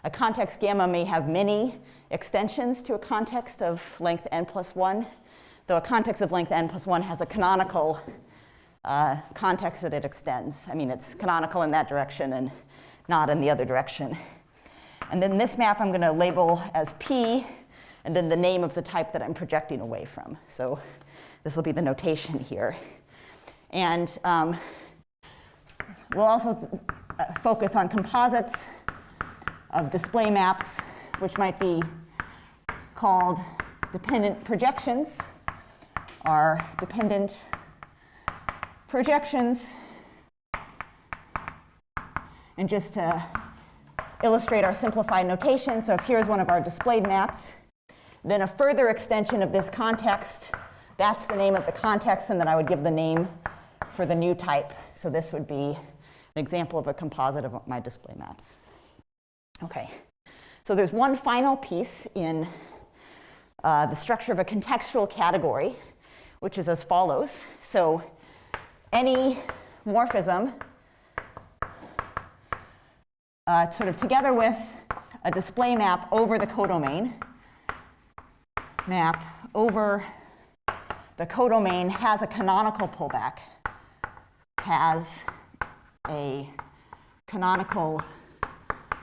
a context gamma may have many extensions to a context of length n plus 1, though a context of length n plus 1 has a canonical context that it extends. I mean, it's canonical in that direction and not in the other direction. And then this map I'm going to label as P, and then the name of the type that I'm projecting away from. So this will be the notation here. And we'll also focus on composites of display maps, which might be called dependent projections, or dependent projections. And just to illustrate our simplified notation, so if here's one of our displayed maps, then a further extension of this context, that's the name of the context, and then I would give the name for the new type. So this would be an example of a composite of my display maps. Okay, so there's one final piece in the structure of a contextual category, which is as follows. So any morphism sort of together with a display map over the codomain, map over the codomain has a canonical pullback, has a canonical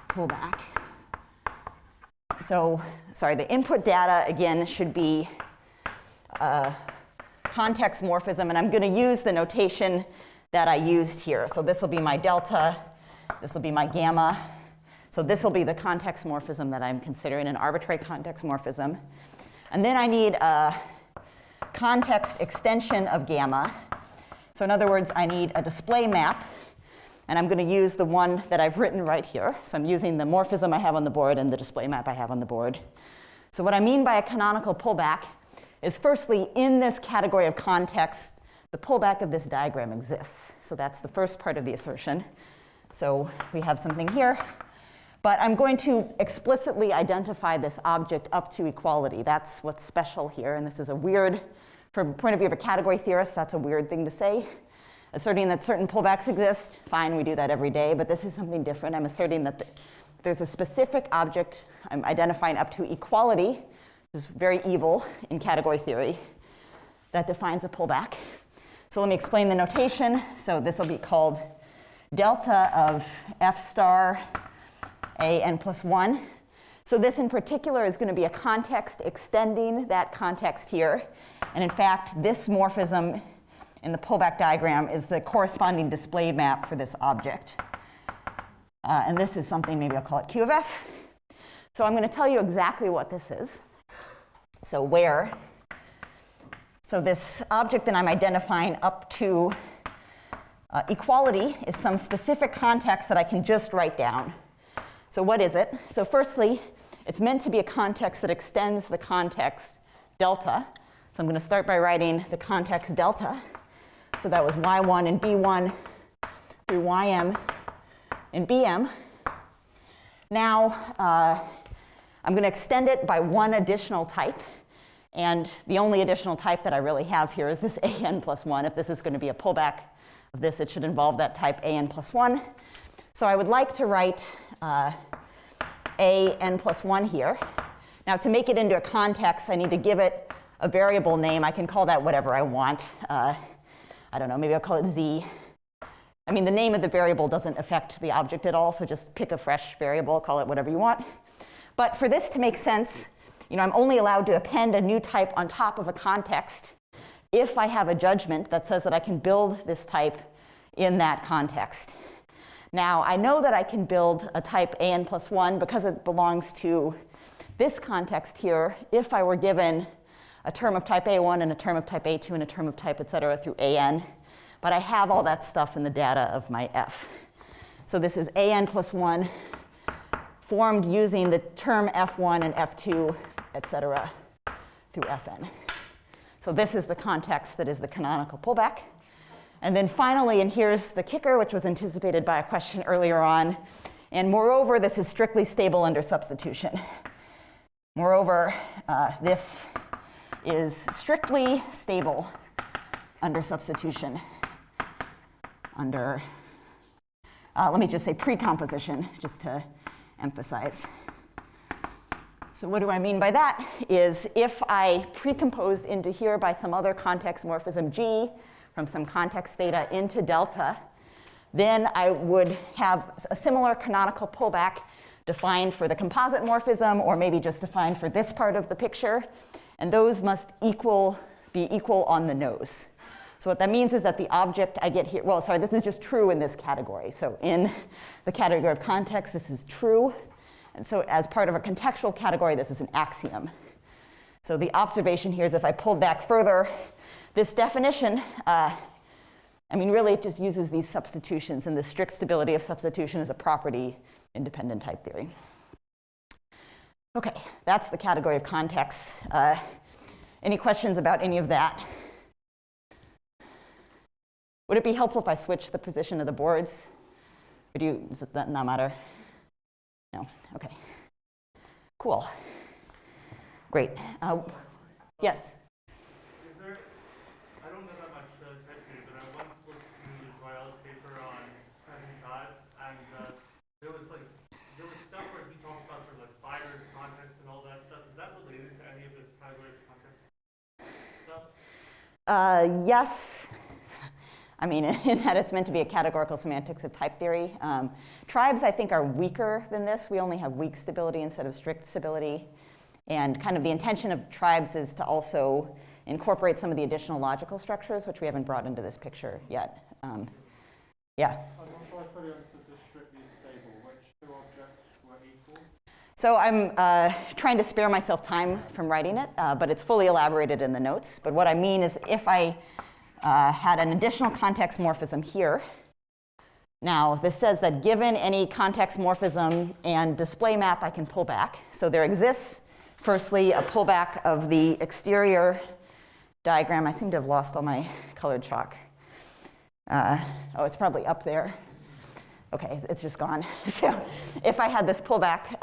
pullback. So, sorry, the input data, again, should be context morphism, and I'm going to use the notation that I used here. So this will be my delta, this will be my gamma. So this will be the context morphism that I'm considering, an arbitrary context morphism. And then I need a context extension of gamma. So in other words, I need a display map, and I'm going to use the one that I've written right here. So I'm using the morphism I have on the board and the display map I have on the board. So what I mean by a canonical pullback is, firstly, in this category of context, the pullback of this diagram exists. So that's the first part of the assertion. So we have something here. But I'm going to explicitly identify this object up to equality. That's what's special here. And this is a weird, from the point of view of a category theorist, that's a weird thing to say. Asserting that certain pullbacks exist, fine, we do that every day. But this is something different. I'm asserting that there's a specific object I'm identifying up to equality, which is very evil in category theory, that defines a pullback. So let me explain the notation. So this will be called delta of f star a n plus 1. So this in particular is going to be a context extending that context here. And in fact, this morphism in the pullback diagram is the corresponding display map for this object. And this is something, maybe I'll call it Q of f. So I'm going to tell you exactly what this is. So where? So this object that I'm identifying up to equality is some specific context that I can just write down. So what is it? So firstly, it's meant to be a context that extends the context delta. So I'm going to start by writing the context delta. So that was y1 and b1 through ym and bm. Now, I'm going to extend it by one additional type. And the only additional type that I really have here is this an plus 1. If this is going to be a pullback of this, it should involve that type an plus 1. So I would like to write an plus 1 here. Now, to make it into a context, I need to give it a variable name. I can call that whatever I want. I don't know, maybe I'll call it z. I mean, the name of the variable doesn't affect the object at all, so just pick a fresh variable, call it whatever you want. But for this to make sense, I'm only allowed to append a new type on top of a context if I have a judgment that says that I can build this type in that context. Now, I know that I can build a type an plus 1 because it belongs to this context here if I were given a term of type a1 and a term of type a2 and a term of type, et cetera, through an. But I have all that stuff in the data of my f. So this is an plus 1 formed using the term f1 and f2, et cetera, through fn. So this is the context that is the canonical pullback. And then finally, and here's the kicker, which was anticipated by a question earlier on. And moreover, this is strictly stable under substitution. Moreover, this is strictly stable under substitution. Under, let me just say precomposition, just to emphasize. So what do I mean by that? Is if I precomposed into here by some other context morphism G from some context theta into delta, then I would have a similar canonical pullback defined for the composite morphism, or maybe just defined for this part of the picture. And those must be equal on the nose. So what that means is that the object I get here, well, sorry, this is just true in this category. So in the category of context, this is true. And so as part of a contextual category, this is an axiom. So the observation here is if I pulled back further, this definition, really it just uses these substitutions, and the strict stability of substitution is a property independent type theory. Okay, that's the category of context. Any questions about any of that? Would it be helpful if I switched the position of the boards? Or does that not matter? No? Okay. Cool. Great. Yes? Is there, I don't know that much type theory, but I once looked through the Riehl paper on Hennenfent, and there was stuff where he talked about sort of like fired context and all that stuff. Is that related to any of this category of context stuff? Yes. In that it's meant to be a categorical semantics of type theory. Tribes, I think, are weaker than this. We only have weak stability instead of strict stability. And kind of the intention of tribes is to also incorporate some of the additional logical structures, which we haven't brought into this picture yet. Yeah? I'm not sure I fully understood the strictly stable. Which two objects were equal? So I'm trying to spare myself time from writing it, but it's fully elaborated in the notes. But what I mean is if I had an additional context morphism here. Now, this says that given any context morphism and display map, I can pull back. So there exists, firstly, a pullback of the exterior diagram. I seem to have lost all my colored chalk. Oh, it's probably up there. OK, it's just gone. So if I had this pullback,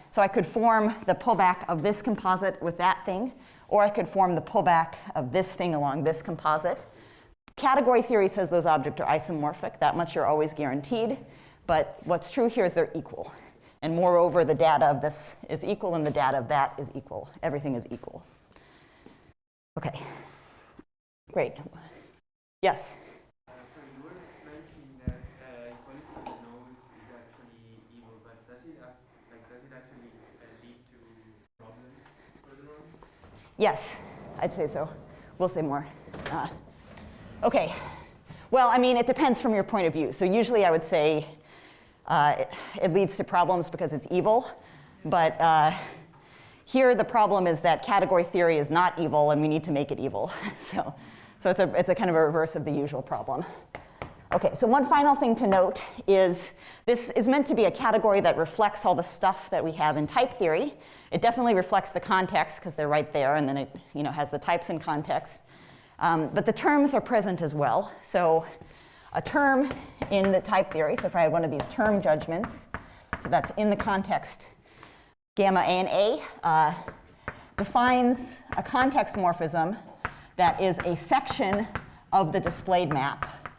so I could form the pullback of this composite with that thing, or I could form the pullback of this thing along this composite. Category theory says those objects are isomorphic. That much you're always guaranteed. But what's true here is they're equal. And moreover, the data of this is equal and the data of that is equal. Everything is equal. OK. Great. Yes? So you were mentioning that equality of the nose is actually evil, but does it actually lead to problems further on? Yes, I'd say so. We'll say more. OK. Well, it depends from your point of view. So usually I would say it leads to problems because it's evil. But here the problem is that category theory is not evil, and we need to make it evil. So it's a kind of a reverse of the usual problem. OK, so one final thing to note is this is meant to be a category that reflects all the stuff that we have in type theory. It definitely reflects the context because they're right there, and then it has the types and context. But the terms are present as well. So a term in the type theory, so if I had one of these term judgments, so that's in the context gamma A and A, defines a context morphism that is a section of the displayed map,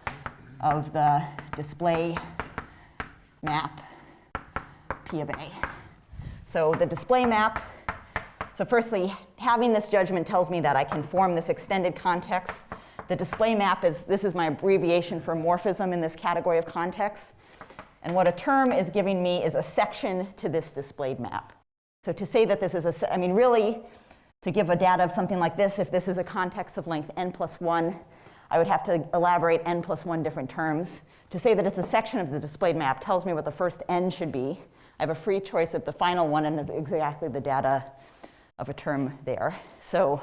of the display map P of A. So the display map, so firstly, having this judgment tells me that I can form this extended context. The display map this is my abbreviation for morphism in this category of context. And what a term is giving me is a section to this displayed map. So to say that this is I mean, really, to give a data of something like this, if this is a context of length n plus 1, I would have to elaborate n plus 1 different terms. To say that it's a section of the displayed map tells me what the first n should be. I have a free choice of the final one and exactly the data of a term there. So,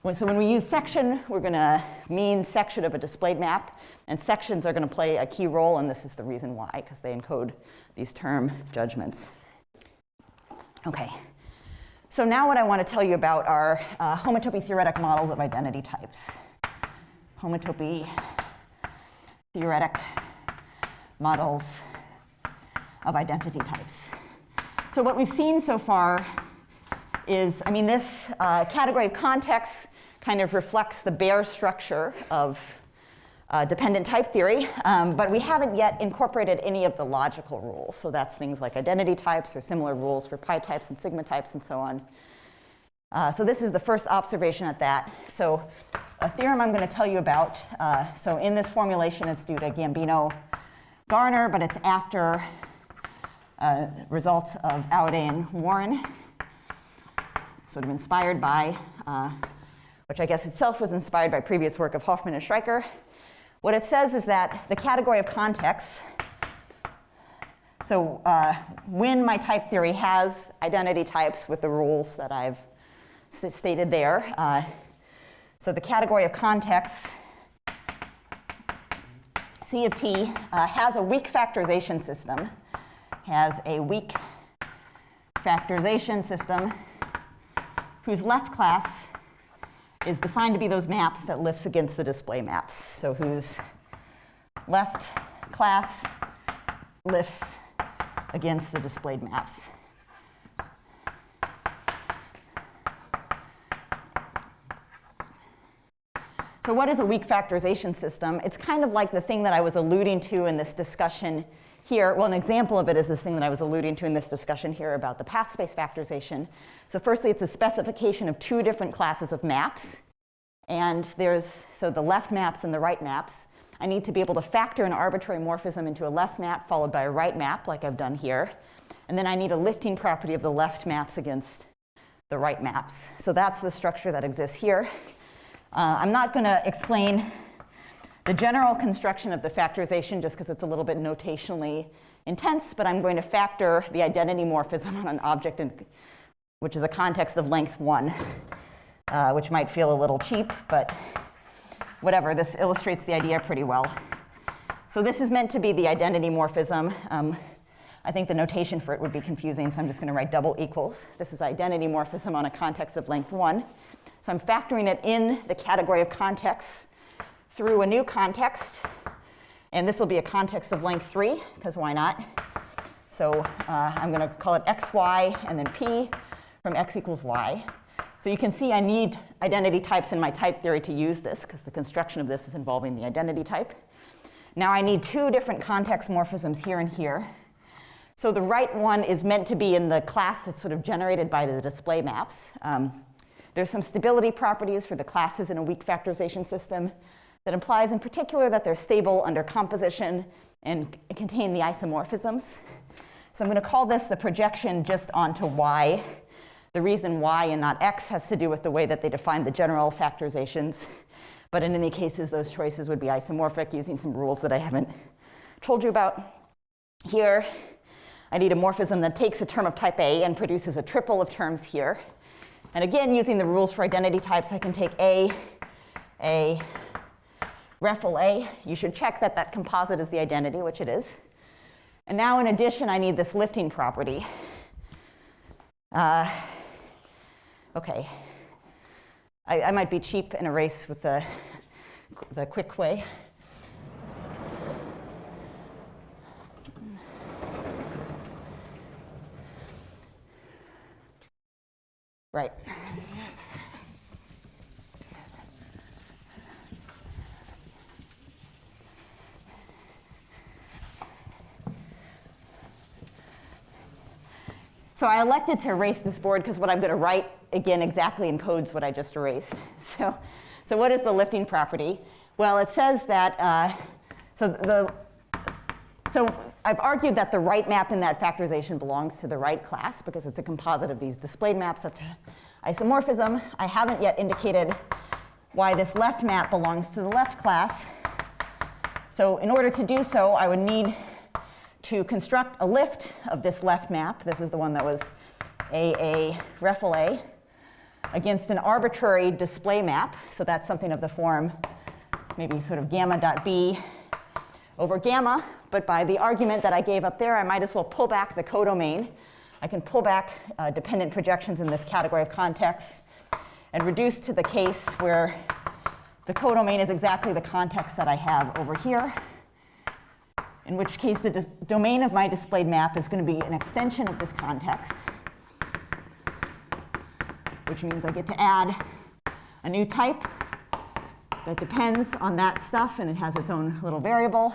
when we use section, we're going to mean section of a displayed map. And sections are going to play a key role, and this is the reason why, because they encode these term judgments. OK. So now what I want to tell you about are homotopy theoretic models of identity types. Homotopy theoretic models of identity types. So what we've seen so far is, I mean, this category of context kind of reflects the bare structure of dependent type theory, but we haven't yet incorporated any of the logical rules. So that's things like identity types or similar rules for pi types and sigma types and so on. So this is the first observation at that. So a theorem I'm going to tell you about, so in this formulation it's due to Gambino-Garner, but it's after results of Aude and Warren, sort of inspired by, which I guess itself was inspired by previous work of Hoffman and Schreiker. What it says is that the category of context, so when my type theory has identity types with the rules that I've stated there, so the category of context, C of t, has a weak factorization system, whose left class is defined to be those maps that lifts against the display maps. So whose left class lifts against the displayed maps. So what is a weak factorization system? It's kind of like the thing that I was alluding to in this discussion here. Well, an example of it is this thing that I was alluding to in this discussion here about the path space factorization. So firstly, it's a specification of two different classes of maps. And so the left maps and the right maps. I need to be able to factor an arbitrary morphism into a left map followed by a right map, like I've done here. And then I need a lifting property of the left maps against the right maps. So that's the structure that exists here. I'm not going to explain the general construction of the factorization just because it's a little bit notationally intense, but I'm going to factor the identity morphism on an object which is a context of length 1, which might feel a little cheap, but whatever. This illustrates the idea pretty well. So this is meant to be the identity morphism. I think the notation for it would be confusing, so I'm just going to write double equals. This is identity morphism on a context of length 1. So I'm factoring it in the category of context through a new context. And this will be a context of length 3, because why not? So I'm going to call it xy and then p from x equals y. So you can see I need identity types in my type theory to use this, because the construction of this is involving the identity type. Now I need two different context morphisms here and here. So the right one is meant to be in the class that's sort of generated by the display maps. There's some stability properties for the classes in a weak factorization system that implies in particular that they're stable under composition and contain the isomorphisms. So I'm going to call this the projection just onto y. The reason y and not x has to do with the way that they define the general factorizations. But in any cases, those choices would be isomorphic using some rules that I haven't told you about. Here, I need a morphism that takes a term of type A and produces a triple of terms here. And again, using the rules for identity types, I can take A, refl A. You should check that that composite is the identity, which it is. And now, in addition, I need this lifting property. OK. I might be cheap and erase with the quick way. Right. So I elected to erase this board because what I'm going to write, again, exactly encodes what I just erased. So what is the lifting property? Well, it says that, so I've argued that the right map in that factorization belongs to the right class because it's a composite of these displayed maps up to isomorphism. I haven't yet indicated why this left map belongs to the left class. So in order to do so, I would need to construct a lift of this left map. This is the one that was AA Riehl A against an arbitrary display map. So that's something of the form maybe sort of gamma dot b over gamma. But by the argument that I gave up there, I might as well pull back the codomain. I can pull back dependent projections in this category of contexts and reduce to the case where the codomain is exactly the context that I have over here, in which case the domain of my displayed map is going to be an extension of this context, which means I get to add a new type that depends on that stuff, and it has its own little variable.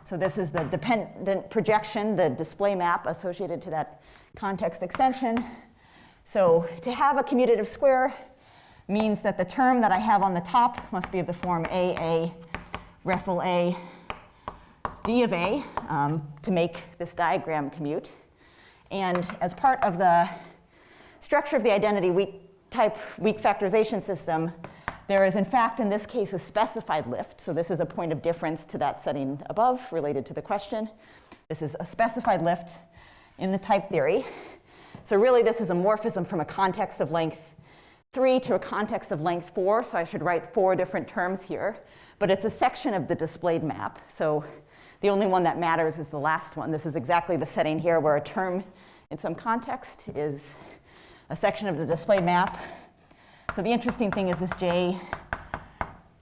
So this is the dependent projection, the display map associated to that context extension. So to have a commutative square means that the term that I have on the top must be of the form AA Riehl A d of A to make this diagram commute. And as part of the structure of the identity type weak factorization system, there is, in fact, in this case, a specified lift. So this is a point of difference to that setting above related to the question. This is a specified lift in the type theory. So really, this is a morphism from a context of length 3 to a context of length 4. So I should write 4 different terms here. But it's a section of the displayed map. So the only one that matters is the last one. This is exactly the setting here where a term in some context is a section of the displayed map. So the interesting thing is this J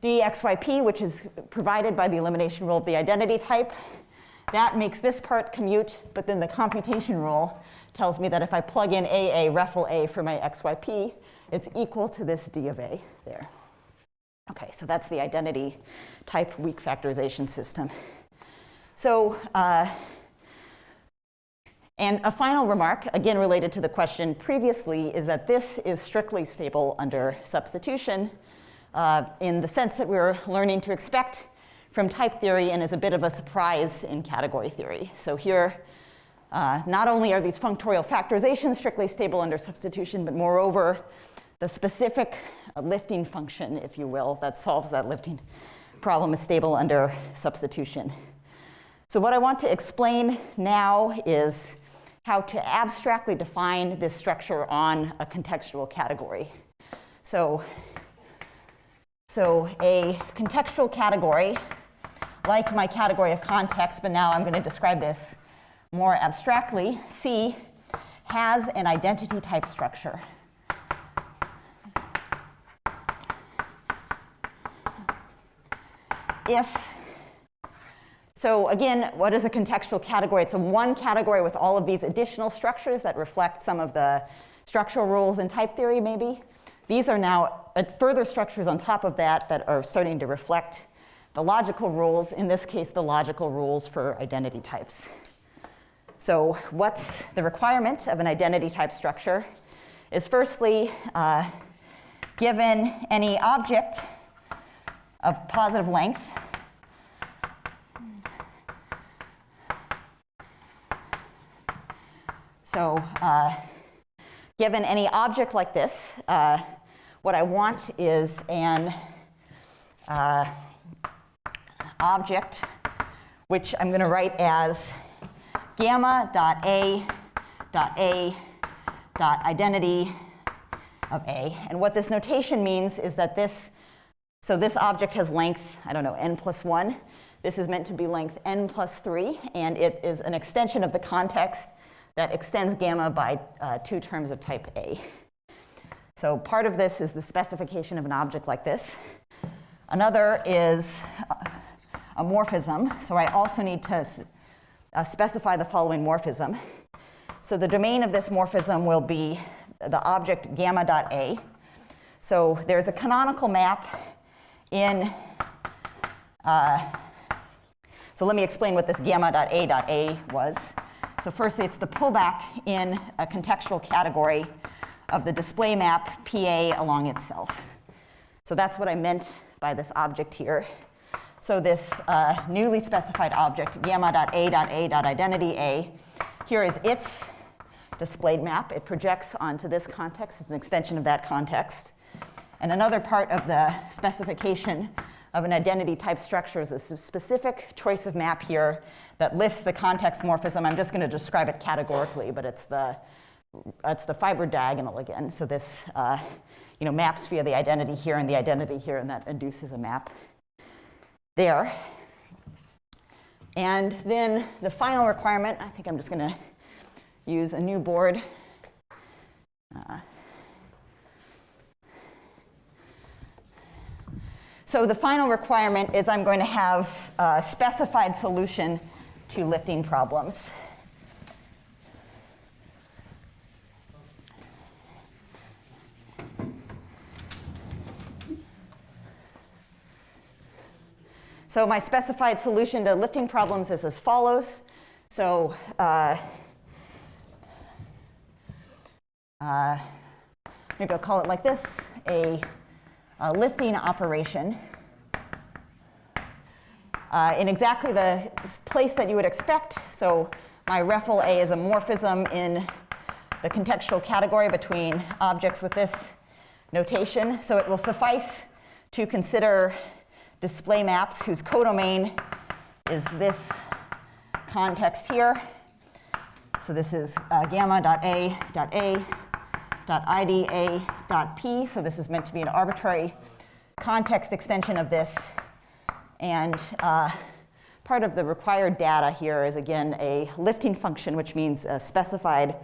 d xyp, which is provided by the elimination rule of the identity type. That makes this part commute, but then the computation rule tells me that if I plug in AA Riehl A for my xyp, it's equal to this d of A there. Okay, so that's the identity type weak factorization system. So, and a final remark, again related to the question previously, is that this is strictly stable under substitution in the sense that we're learning to expect from type theory and is a bit of a surprise in category theory. So here, not only are these functorial factorizations strictly stable under substitution, but moreover, the specific lifting function, if you will, that solves that lifting problem is stable under substitution. So what I want to explain now is how to abstractly define this structure on a contextual category. So a contextual category, like my category of context, but now I'm going to describe this more abstractly, C has an identity type structure. So again, what is a contextual category? It's a one category with all of these additional structures that reflect some of the structural rules in type theory, maybe. These are now further structures on top of that that are starting to reflect the logical rules, in this case, the logical rules for identity types. So what's the requirement of an identity type structure is firstly, given any object of positive length, so given any object like this, what I want is an object which I'm going to write as gamma.a.identity of A. And what this notation means is that this object has length, I don't know, n plus 1. This is meant to be length n plus 3, and it is an extension of the context that extends gamma by 2 terms of type A. So part of this is the specification of an object like this. Another is a morphism. So I also need to specify the following morphism. So the domain of this morphism will be the object gamma.a. So there's a canonical map in, so let me explain what this gamma.a.a was. So first, it's the pullback in a contextual category of the display map PA along itself. So that's what I meant by this object here. So this newly specified object, gamma.a.a.identity A, here is its displayed map. It projects onto this context. It's an extension of that context. And another part of the specification of an identity type structure is a specific choice of map here that lifts the context morphism. I'm just going to describe it categorically, but it's the fiber diagonal again. So this maps via the identity here and the identity here, and that induces a map there. And then the final requirement, I think I'm just going to use a new board. So the final requirement is I'm going to have a specified solution to lifting problems. So my specified solution to lifting problems is as follows. So maybe I'll call it like this, a lifting operation in exactly the place that you would expect. So my refl A is a morphism in the contextual category between objects with this notation. So it will suffice to consider display maps whose codomain is this context here. So this is gamma.a.a.ida.p. So this is meant to be an arbitrary context extension of this. And part of the required data here is, again, a lifting function, which means a specified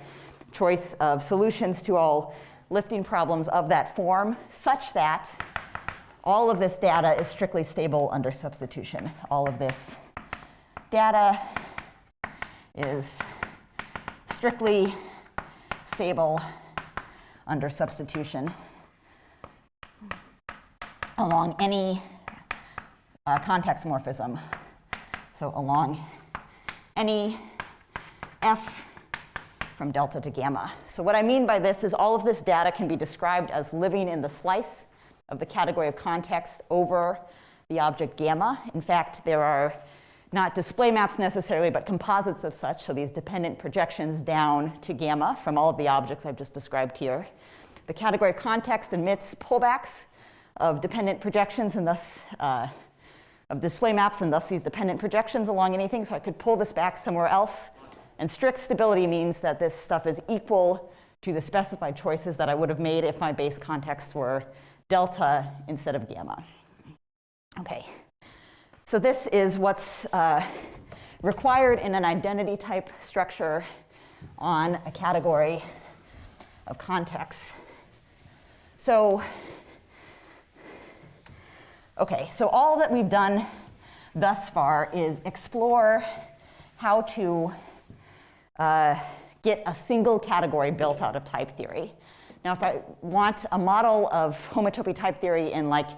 choice of solutions to all lifting problems of that form, such that all of this data is strictly stable under substitution. All of this data is strictly stable under substitution along any context morphism. So along any f from delta to gamma. So what I mean by this is all of this data can be described as living in the slice of the category of context over the object gamma. In fact, there are not display maps necessarily, but composites of such, so these dependent projections down to gamma from all of the objects I've just described here. The category of context admits pullbacks of dependent projections and thus of display maps, and thus these dependent projections along anything. So I could pull this back somewhere else. And strict stability means that this stuff is equal to the specified choices that I would have made if my base context were delta instead of gamma. Okay, so this is what's required in an identity type structure on a category of contexts. So, okay, so all that we've done thus far is explore how to get a single category built out of type theory. Now, if I want a model of homotopy type theory in like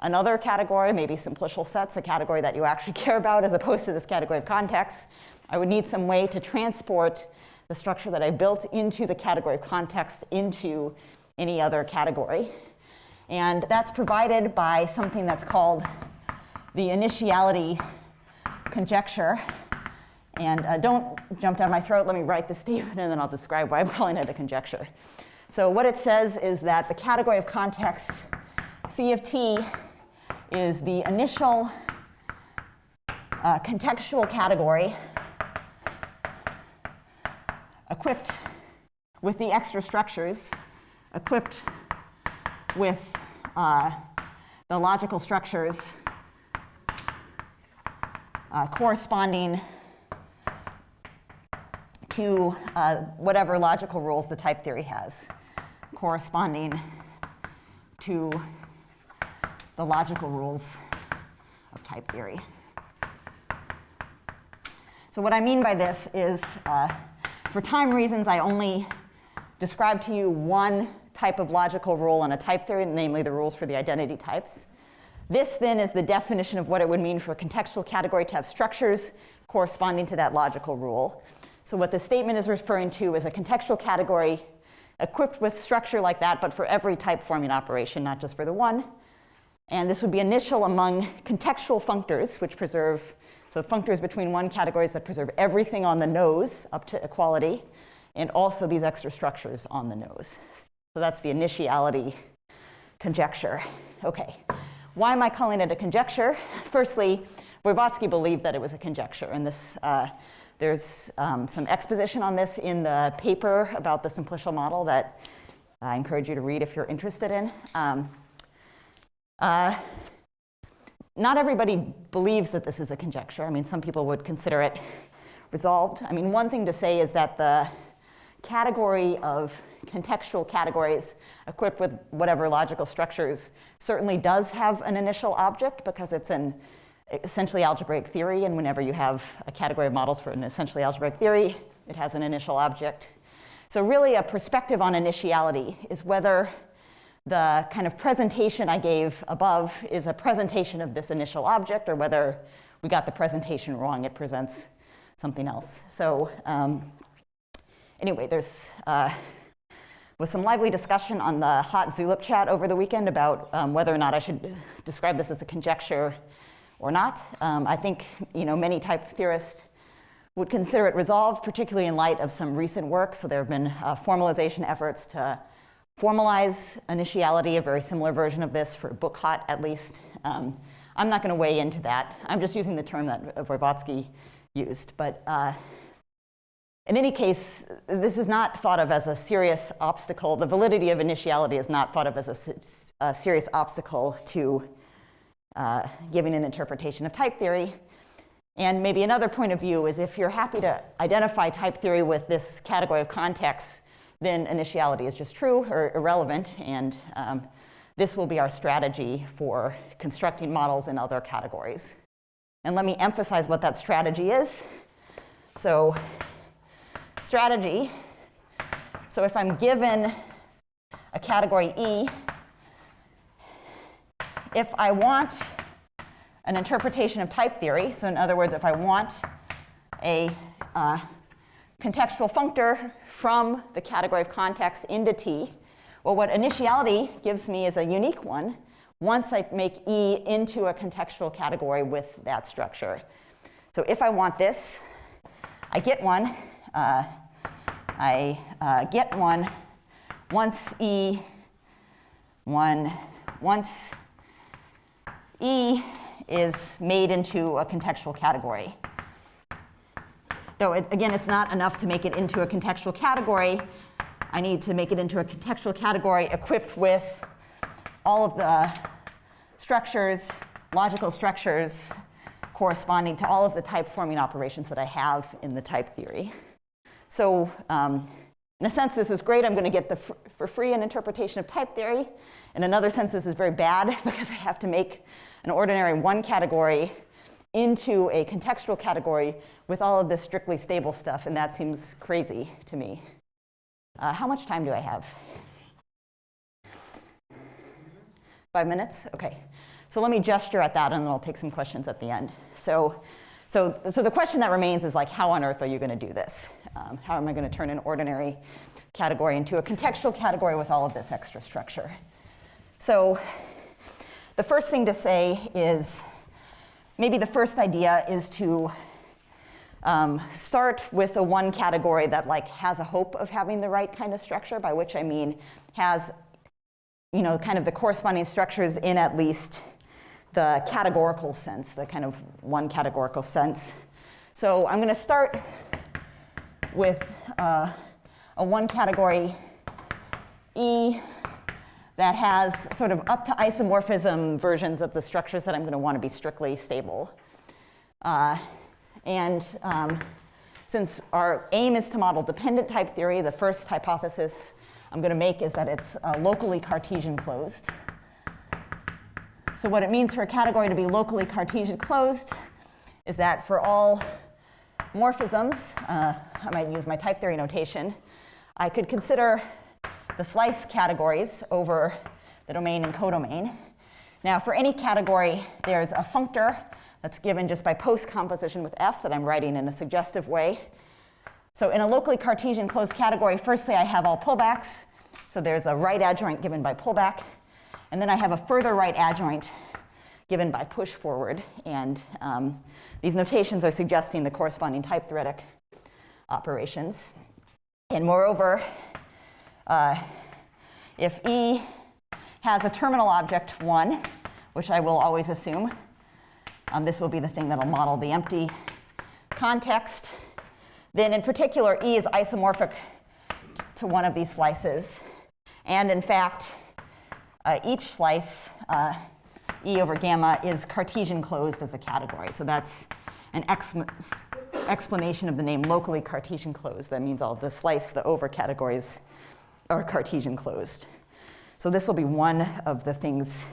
another category, maybe simplicial sets, a category that you actually care about as opposed to this category of context, I would need some way to transport the structure that I built into the category of context into any other category. And that's provided by something that's called the initiality conjecture. And don't jump down my throat. Let me write this statement, and then I'll describe why I'm calling it a conjecture. So what it says is that the category of context, C of t, is the initial contextual category equipped with the extra structures, equipped with the logical structures corresponding to whatever logical rules the type theory has, corresponding to the logical rules of type theory. So what I mean by this is, for time reasons, I only describe to you one type of logical rule in a type theory, namely the rules for the identity types. This then is the definition of what it would mean for a contextual category to have structures corresponding to that logical rule. So what the statement is referring to is a contextual category equipped with structure like that, but for every type forming operation, not just for the one. And this would be initial among contextual functors, which preserve, so functors between one categories that preserve everything on the nose up to equality, and also these extra structures on the nose. So that's the initiality conjecture. Okay, why am I calling it a conjecture? Firstly, Voevodsky believed that it was a conjecture, and this, there's some exposition on this in the paper about the simplicial model that I encourage you to read if you're interested in. Not everybody believes that this is a conjecture. I mean, some people would consider it resolved. I mean, one thing to say is that the category of contextual categories equipped with whatever logical structures certainly does have an initial object because it's an essentially algebraic theory, and whenever you have a category of models for an essentially algebraic theory, it has an initial object. So really a perspective on initiality is whether the kind of presentation I gave above is a presentation of this initial object or whether we got the presentation wrong, it presents something else. So anyway, there's was some lively discussion on the hot Zulip chat over the weekend about whether or not I should describe this as a conjecture or not. I think many type theorists would consider it resolved, particularly in light of some recent work. So there have been formalization efforts to formalize initiality, a very similar version of this for book hot at least. I'm not going to weigh into that. I'm just using the term that Voevodsky used. But in any case, this is not thought of as a serious obstacle. The validity of initiality is not thought of as a serious obstacle to giving an interpretation of type theory. And maybe another point of view is if you're happy to identify type theory with this category of context, then initiality is just true or irrelevant, and this will be our strategy for constructing models in other categories. And let me emphasize what that strategy is. So strategy, so if I'm given a category E, if I want an interpretation of type theory, so in other words, if I want a contextual functor from the category of context into T, well, what initiality gives me is a unique one once I make E into a contextual category with that structure. So if I want this, I get one. I get one once E is made into a contextual category. Though, again, it's not enough to make it into a contextual category. I need to make it into a contextual category equipped with all of the structures, logical structures, corresponding to all of the type forming operations that I have in the type theory. So in a sense, this is great. I'm going to get for free an interpretation of type theory. In another sense, this is very bad because I have to make an ordinary one category into a contextual category with all of this strictly stable stuff, and that seems crazy to me. How much time do I have? 5 minutes? Okay. So let me gesture at that, and then I'll take some questions at the end. So the question that remains is, like, how on earth are you going to do this? How am I going to turn an ordinary category into a contextual category with all of this extra structure? So the first thing to say is, maybe the first idea is to start with a one category that has a hope of having the right kind of structure, by which I mean has kind of the corresponding structures in at least the categorical sense, the kind of one categorical sense. So I'm going to start with a one category E that has sort of up to isomorphism versions of the structures that I'm going to want to be strictly stable. Since our aim is to model dependent type theory, the first hypothesis I'm going to make is that it's locally Cartesian closed. So what it means for a category to be locally Cartesian closed is that for all morphisms, I might use my type theory notation, I could consider the slice categories over the domain and codomain. Now, for any category, there's a functor that's given just by post-composition with F that I'm writing in a suggestive way. So in a locally Cartesian closed category, firstly, I have all pullbacks. So there's a right adjoint given by pullback. And then I have a further right adjoint given by push forward. And these notations are suggesting the corresponding type theoretic operations. And moreover, if E has a terminal object 1, which I will always assume, this will be the thing that will model the empty context. Then in particular, E is isomorphic to one of these slices. And in fact, each slice, E over gamma, is Cartesian closed as a category. So that's an explanation of the name locally Cartesian closed. That means all the slice, the over categories are Cartesian closed. So this will be one of the things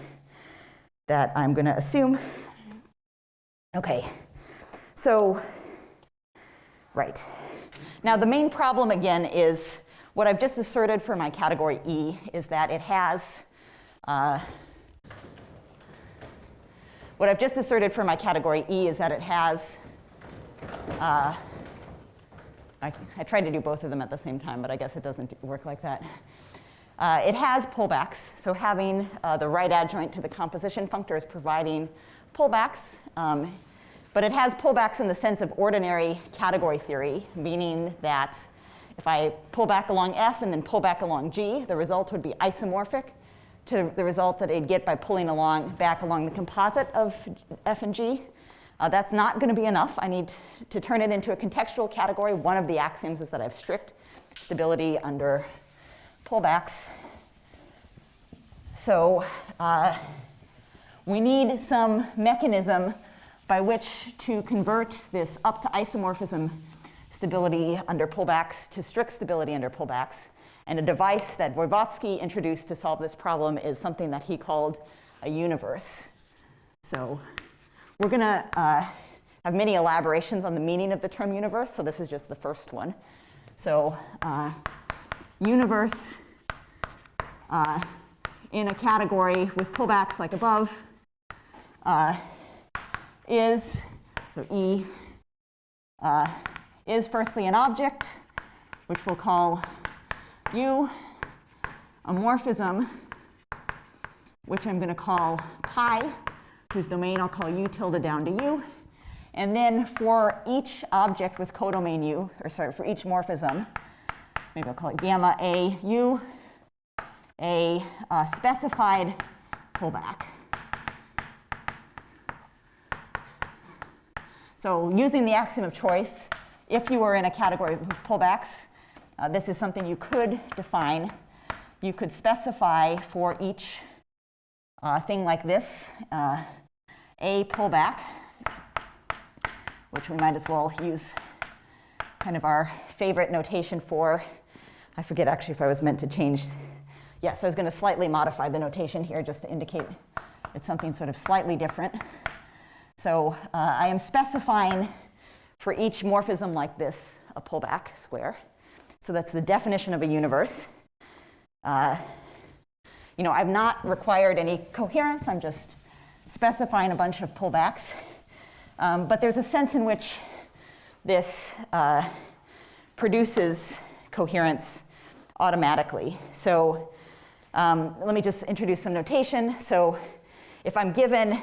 that I'm going to assume. Okay, so, right. Now the main problem again is what I've just asserted for my category E is that it has, what I've just asserted for my category E is that it has, I tried to do both of them at the same time, but I guess it doesn't work like that. It has pullbacks, so having the right adjoint to the composition functor is providing pullbacks, but it has pullbacks in the sense of ordinary category theory, meaning that if I pull back along F and then pull back along G, the result would be isomorphic to the result that I'd get by pulling back along the composite of F and G. That's not going to be enough. I need to turn it into a contextual category. One of the axioms is that I have strict stability under pullbacks. So we need some mechanism by which to convert this up to isomorphism stability under pullbacks to strict stability under pullbacks. And a device that Voivodsky introduced to solve this problem is something that he called a universe. So we're going to have many elaborations on the meaning of the term universe, so this is just the first one. So universe in a category with pullbacks like above is, so E is firstly an object, which we'll call U, a morphism, which I'm going to call pi, whose domain I'll call U tilde down to U. And then for each object with codomain U, or sorry, for each morphism, maybe I'll call it gamma A U, a specified pullback. So using the axiom of choice, if you were in a category with pullbacks, this is something you could define. You could specify for each thing like this, a pullback, which we might as well use kind of our favorite notation for. I forget actually if I was meant to change. Yes, I was going to slightly modify the notation here just to indicate it's something sort of slightly different. So I am specifying for each morphism like this a pullback square. So that's the definition of a universe. I've not required any coherence. I'm just specifying a bunch of pullbacks. But there's a sense in which this produces coherence automatically. So let me just introduce some notation. So if I'm given,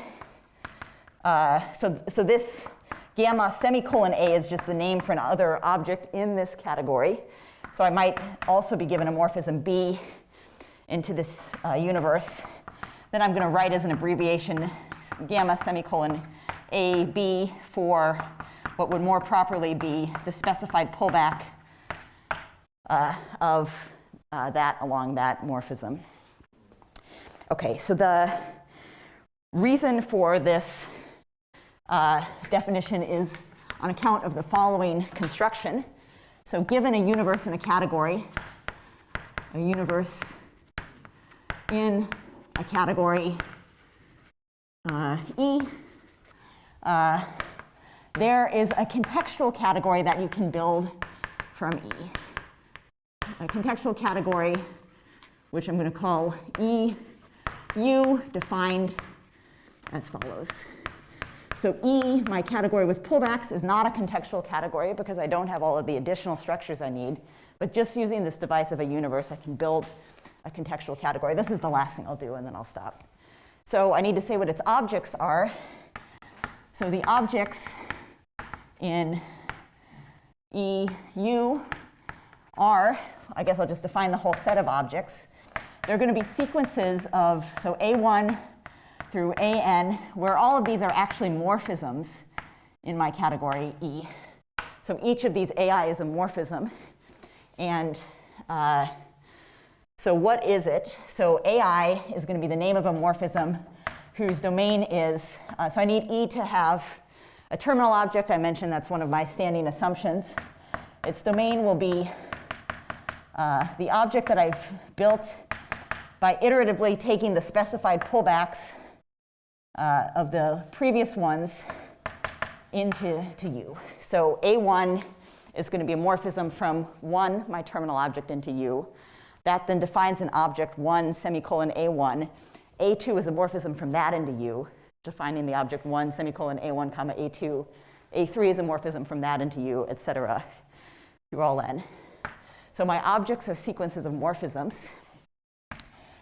so this gamma semicolon A is just the name for another object in this category. So I might also be given a morphism B into this universe. Then I'm going to write as an abbreviation gamma semicolon AB for what would more properly be the specified pullback of that along that morphism. Okay, so the reason for this definition is on account of the following construction. So given a universe in a category, a universe in a category E, there is a contextual category that you can build from E. a contextual category, which I'm going to call EU, defined as follows. So E, my category with pullbacks, is not a contextual category because I don't have all of the additional structures I need. But just using this device of a universe, I can build a contextual category. This is the last thing I'll do, and then I'll stop. So I need to say what its objects are. So the objects in EU are, I guess I'll just define the whole set of objects. They're going to be sequences of, so A1 through AN, where all of these are actually morphisms in my category E. So each of these AI is a morphism. And so what is it? So AI is going to be the name of a morphism whose domain is, so I need E to have a terminal object. I mentioned that's one of my standing assumptions. Its domain will be the object that I've built by iteratively taking the specified pullbacks of the previous ones into U. So A1 is going to be a morphism from 1, my terminal object, into U. That then defines an object 1 semicolon A1. A2 is a morphism from that into U, defining the object 1 semicolon A1 comma A2. A3 is a morphism from that into U, et cetera, through all N. So my objects are sequences of morphisms.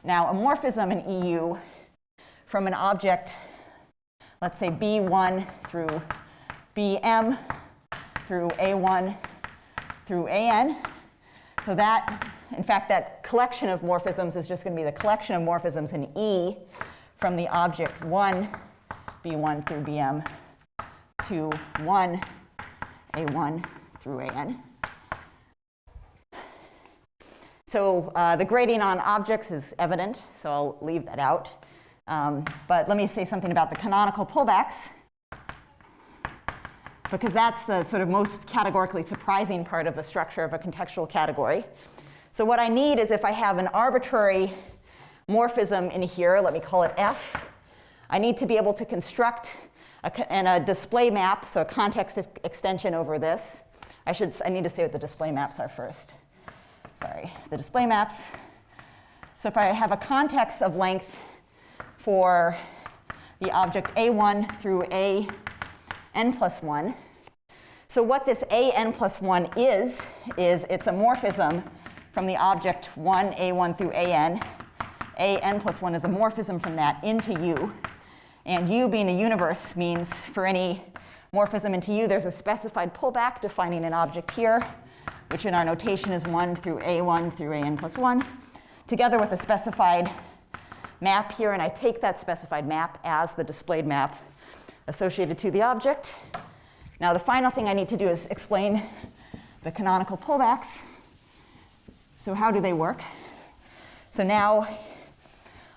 Now, a morphism in EU from an object, let's say B1 through BM through A1 through AN. So that, in fact, that collection of morphisms is just going to be the collection of morphisms in E from the object 1 B1 through BM to 1 A1 through AN. So the grading on objects is evident, so I'll leave that out. But let me say something about the canonical pullbacks, because that's the sort of most categorically surprising part of the structure of a contextual category. So what I need is, if I have an arbitrary morphism in here, let me call it F, I need to be able to construct a display map, so a context extension over this. I need to say what the display maps are first. Sorry, the display maps. So if I have a context of length for the object A1 through AN plus 1. So what this AN plus 1 is it's a morphism from the object 1 A1 through AN. AN plus 1 is a morphism from that into U. And U being a universe means for any morphism into U, there's a specified pullback defining an object here, which in our notation is 1 through A1 through AN plus 1, together with a specified map here, and I take that specified map as the displayed map associated to the object. Now the final thing I need to do is explain the canonical pullbacks. So how do they work? So now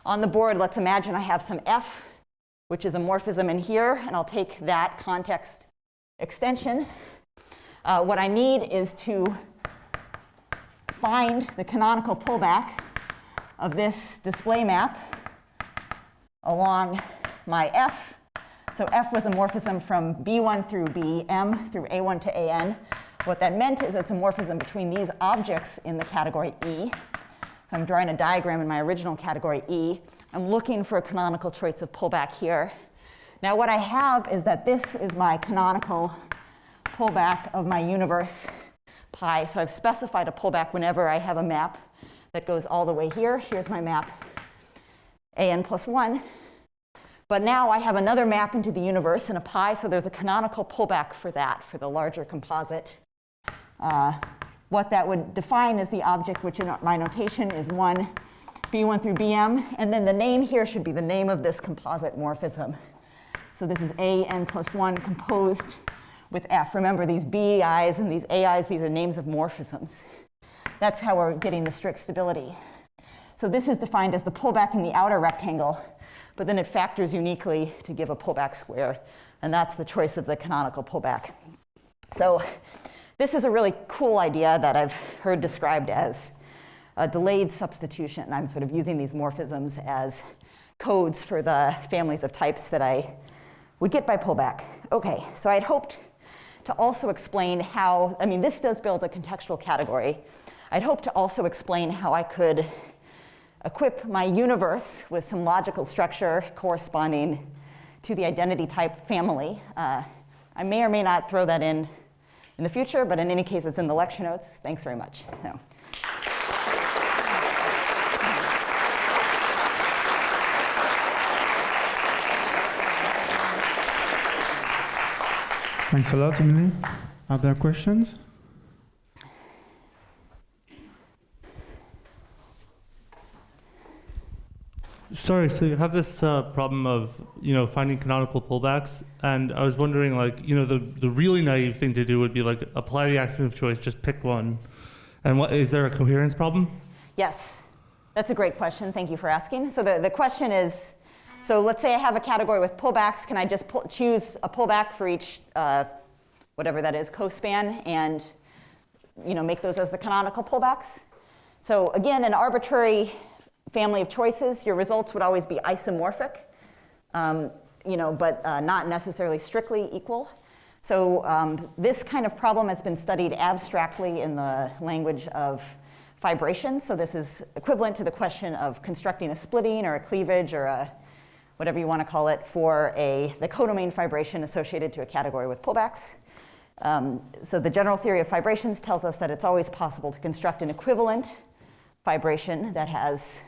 on the board, let's imagine I have some F, which is a morphism in here, and I'll take that context extension. What I need is to find the canonical pullback of this display map along my F. So F was a morphism from B1 through BM through A1 to AN. What that meant is it's a morphism between these objects in the category E. So I'm drawing a diagram in my original category E. I'm looking for a canonical choice of pullback here. Now what I have is that this is my canonical pullback of my universe pi. So I've specified a pullback whenever I have a map that goes all the way here. Here's my map AN plus 1. But now I have another map into the universe in a pi, so there's a canonical pullback for that, for the larger composite. What that would define is the object, which in my notation is 1 B1 through BM. And then the name here should be the name of this composite morphism. So this is AN plus 1 composed with F. Remember, these BIs and these AIs, these are names of morphisms. That's how we're getting the strict stability. So this is defined as the pullback in the outer rectangle, but then it factors uniquely to give a pullback square, and that's the choice of the canonical pullback. So this is a really cool idea that I've heard described as a delayed substitution. I'm sort of using these morphisms as codes for the families of types that I would get by pullback. Okay, so I'd hoped to also explain how, this does build a contextual category. I'd hope to also explain how I could equip my universe with some logical structure corresponding to the identity type family. I may or may not throw that in the future, but in any case, it's in the lecture notes. Thanks very much. So. Thanks a lot, Emily. Are there questions? Sorry, so you have this problem of, finding canonical pullbacks, and I was wondering, the really naive thing to do would be apply the axiom of choice, just pick one. And is there a coherence problem? Yes, that's a great question. Thank you for asking. So the question is, so let's say I have a category with pullbacks. Can I just choose a pullback for each, whatever that is, cospan, and make those as the canonical pullbacks? So again, an arbitrary family of choices, your results would always be isomorphic, but not necessarily strictly equal. So this kind of problem has been studied abstractly in the language of fibration. So this is equivalent to the question of constructing a splitting or a cleavage or a whatever you want to call it for the codomain fibration associated to a category with pullbacks. So the general theory of fibrations tells us that it's always possible to construct an equivalent fibration that has,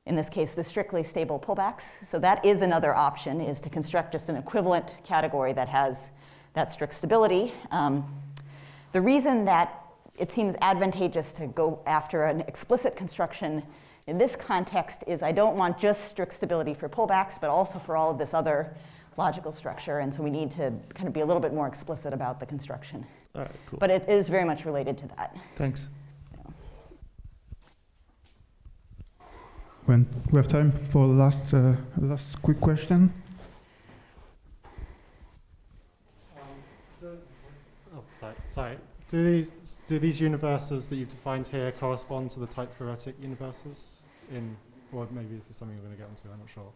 in this case, the strictly stable pullbacks. So that is another option, is to construct just an equivalent category that has that strict stability. The reason that it seems advantageous to go after an explicit construction in this context is I don't want just strict stability for pullbacks, but also for all of this other logical structure. And so we need to kind of be a little bit more explicit about the construction. All right, cool. But it is very much related to that. Thanks. When we have time for last quick question. Sorry. Do these universes that you've defined here correspond to the type theoretic universes or maybe this is something you're going to get into, I'm not sure.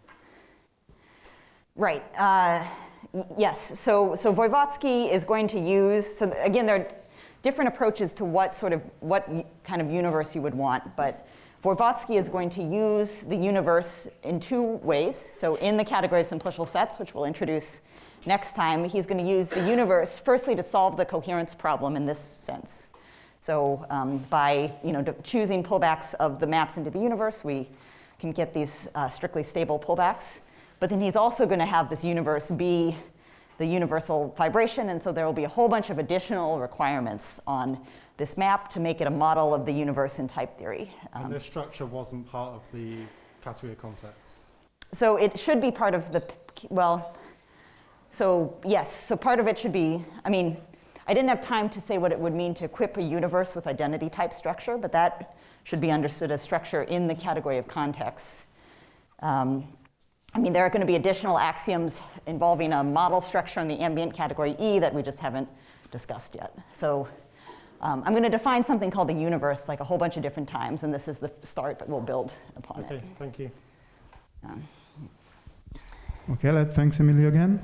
Right. Yes. So Voivodsky is going to use, so again, there are different approaches to what kind of universe you would want, but Voivodsky is going to use the universe in two ways. So in the category of simplicial sets, which we'll introduce next time, he's going to use the universe firstly to solve the coherence problem in this sense. So by choosing pullbacks of the maps into the universe, we can get these strictly stable pullbacks. But then he's also going to have this universe be the universal fibration, and so there will be a whole bunch of additional requirements on this map to make it a model of the universe in type theory. And this structure wasn't part of the category context? So it should be part of the, so yes, so part of it should be, I didn't have time to say what it would mean to equip a universe with identity type structure, but that should be understood as structure in the category of context. There are going to be additional axioms involving a model structure in the ambient category E that we just haven't discussed yet. So I'm going to define something called the universe a whole bunch of different times, and this is the start, but we'll build upon it. Okay, thank you. Okay, thanks, Emily, again.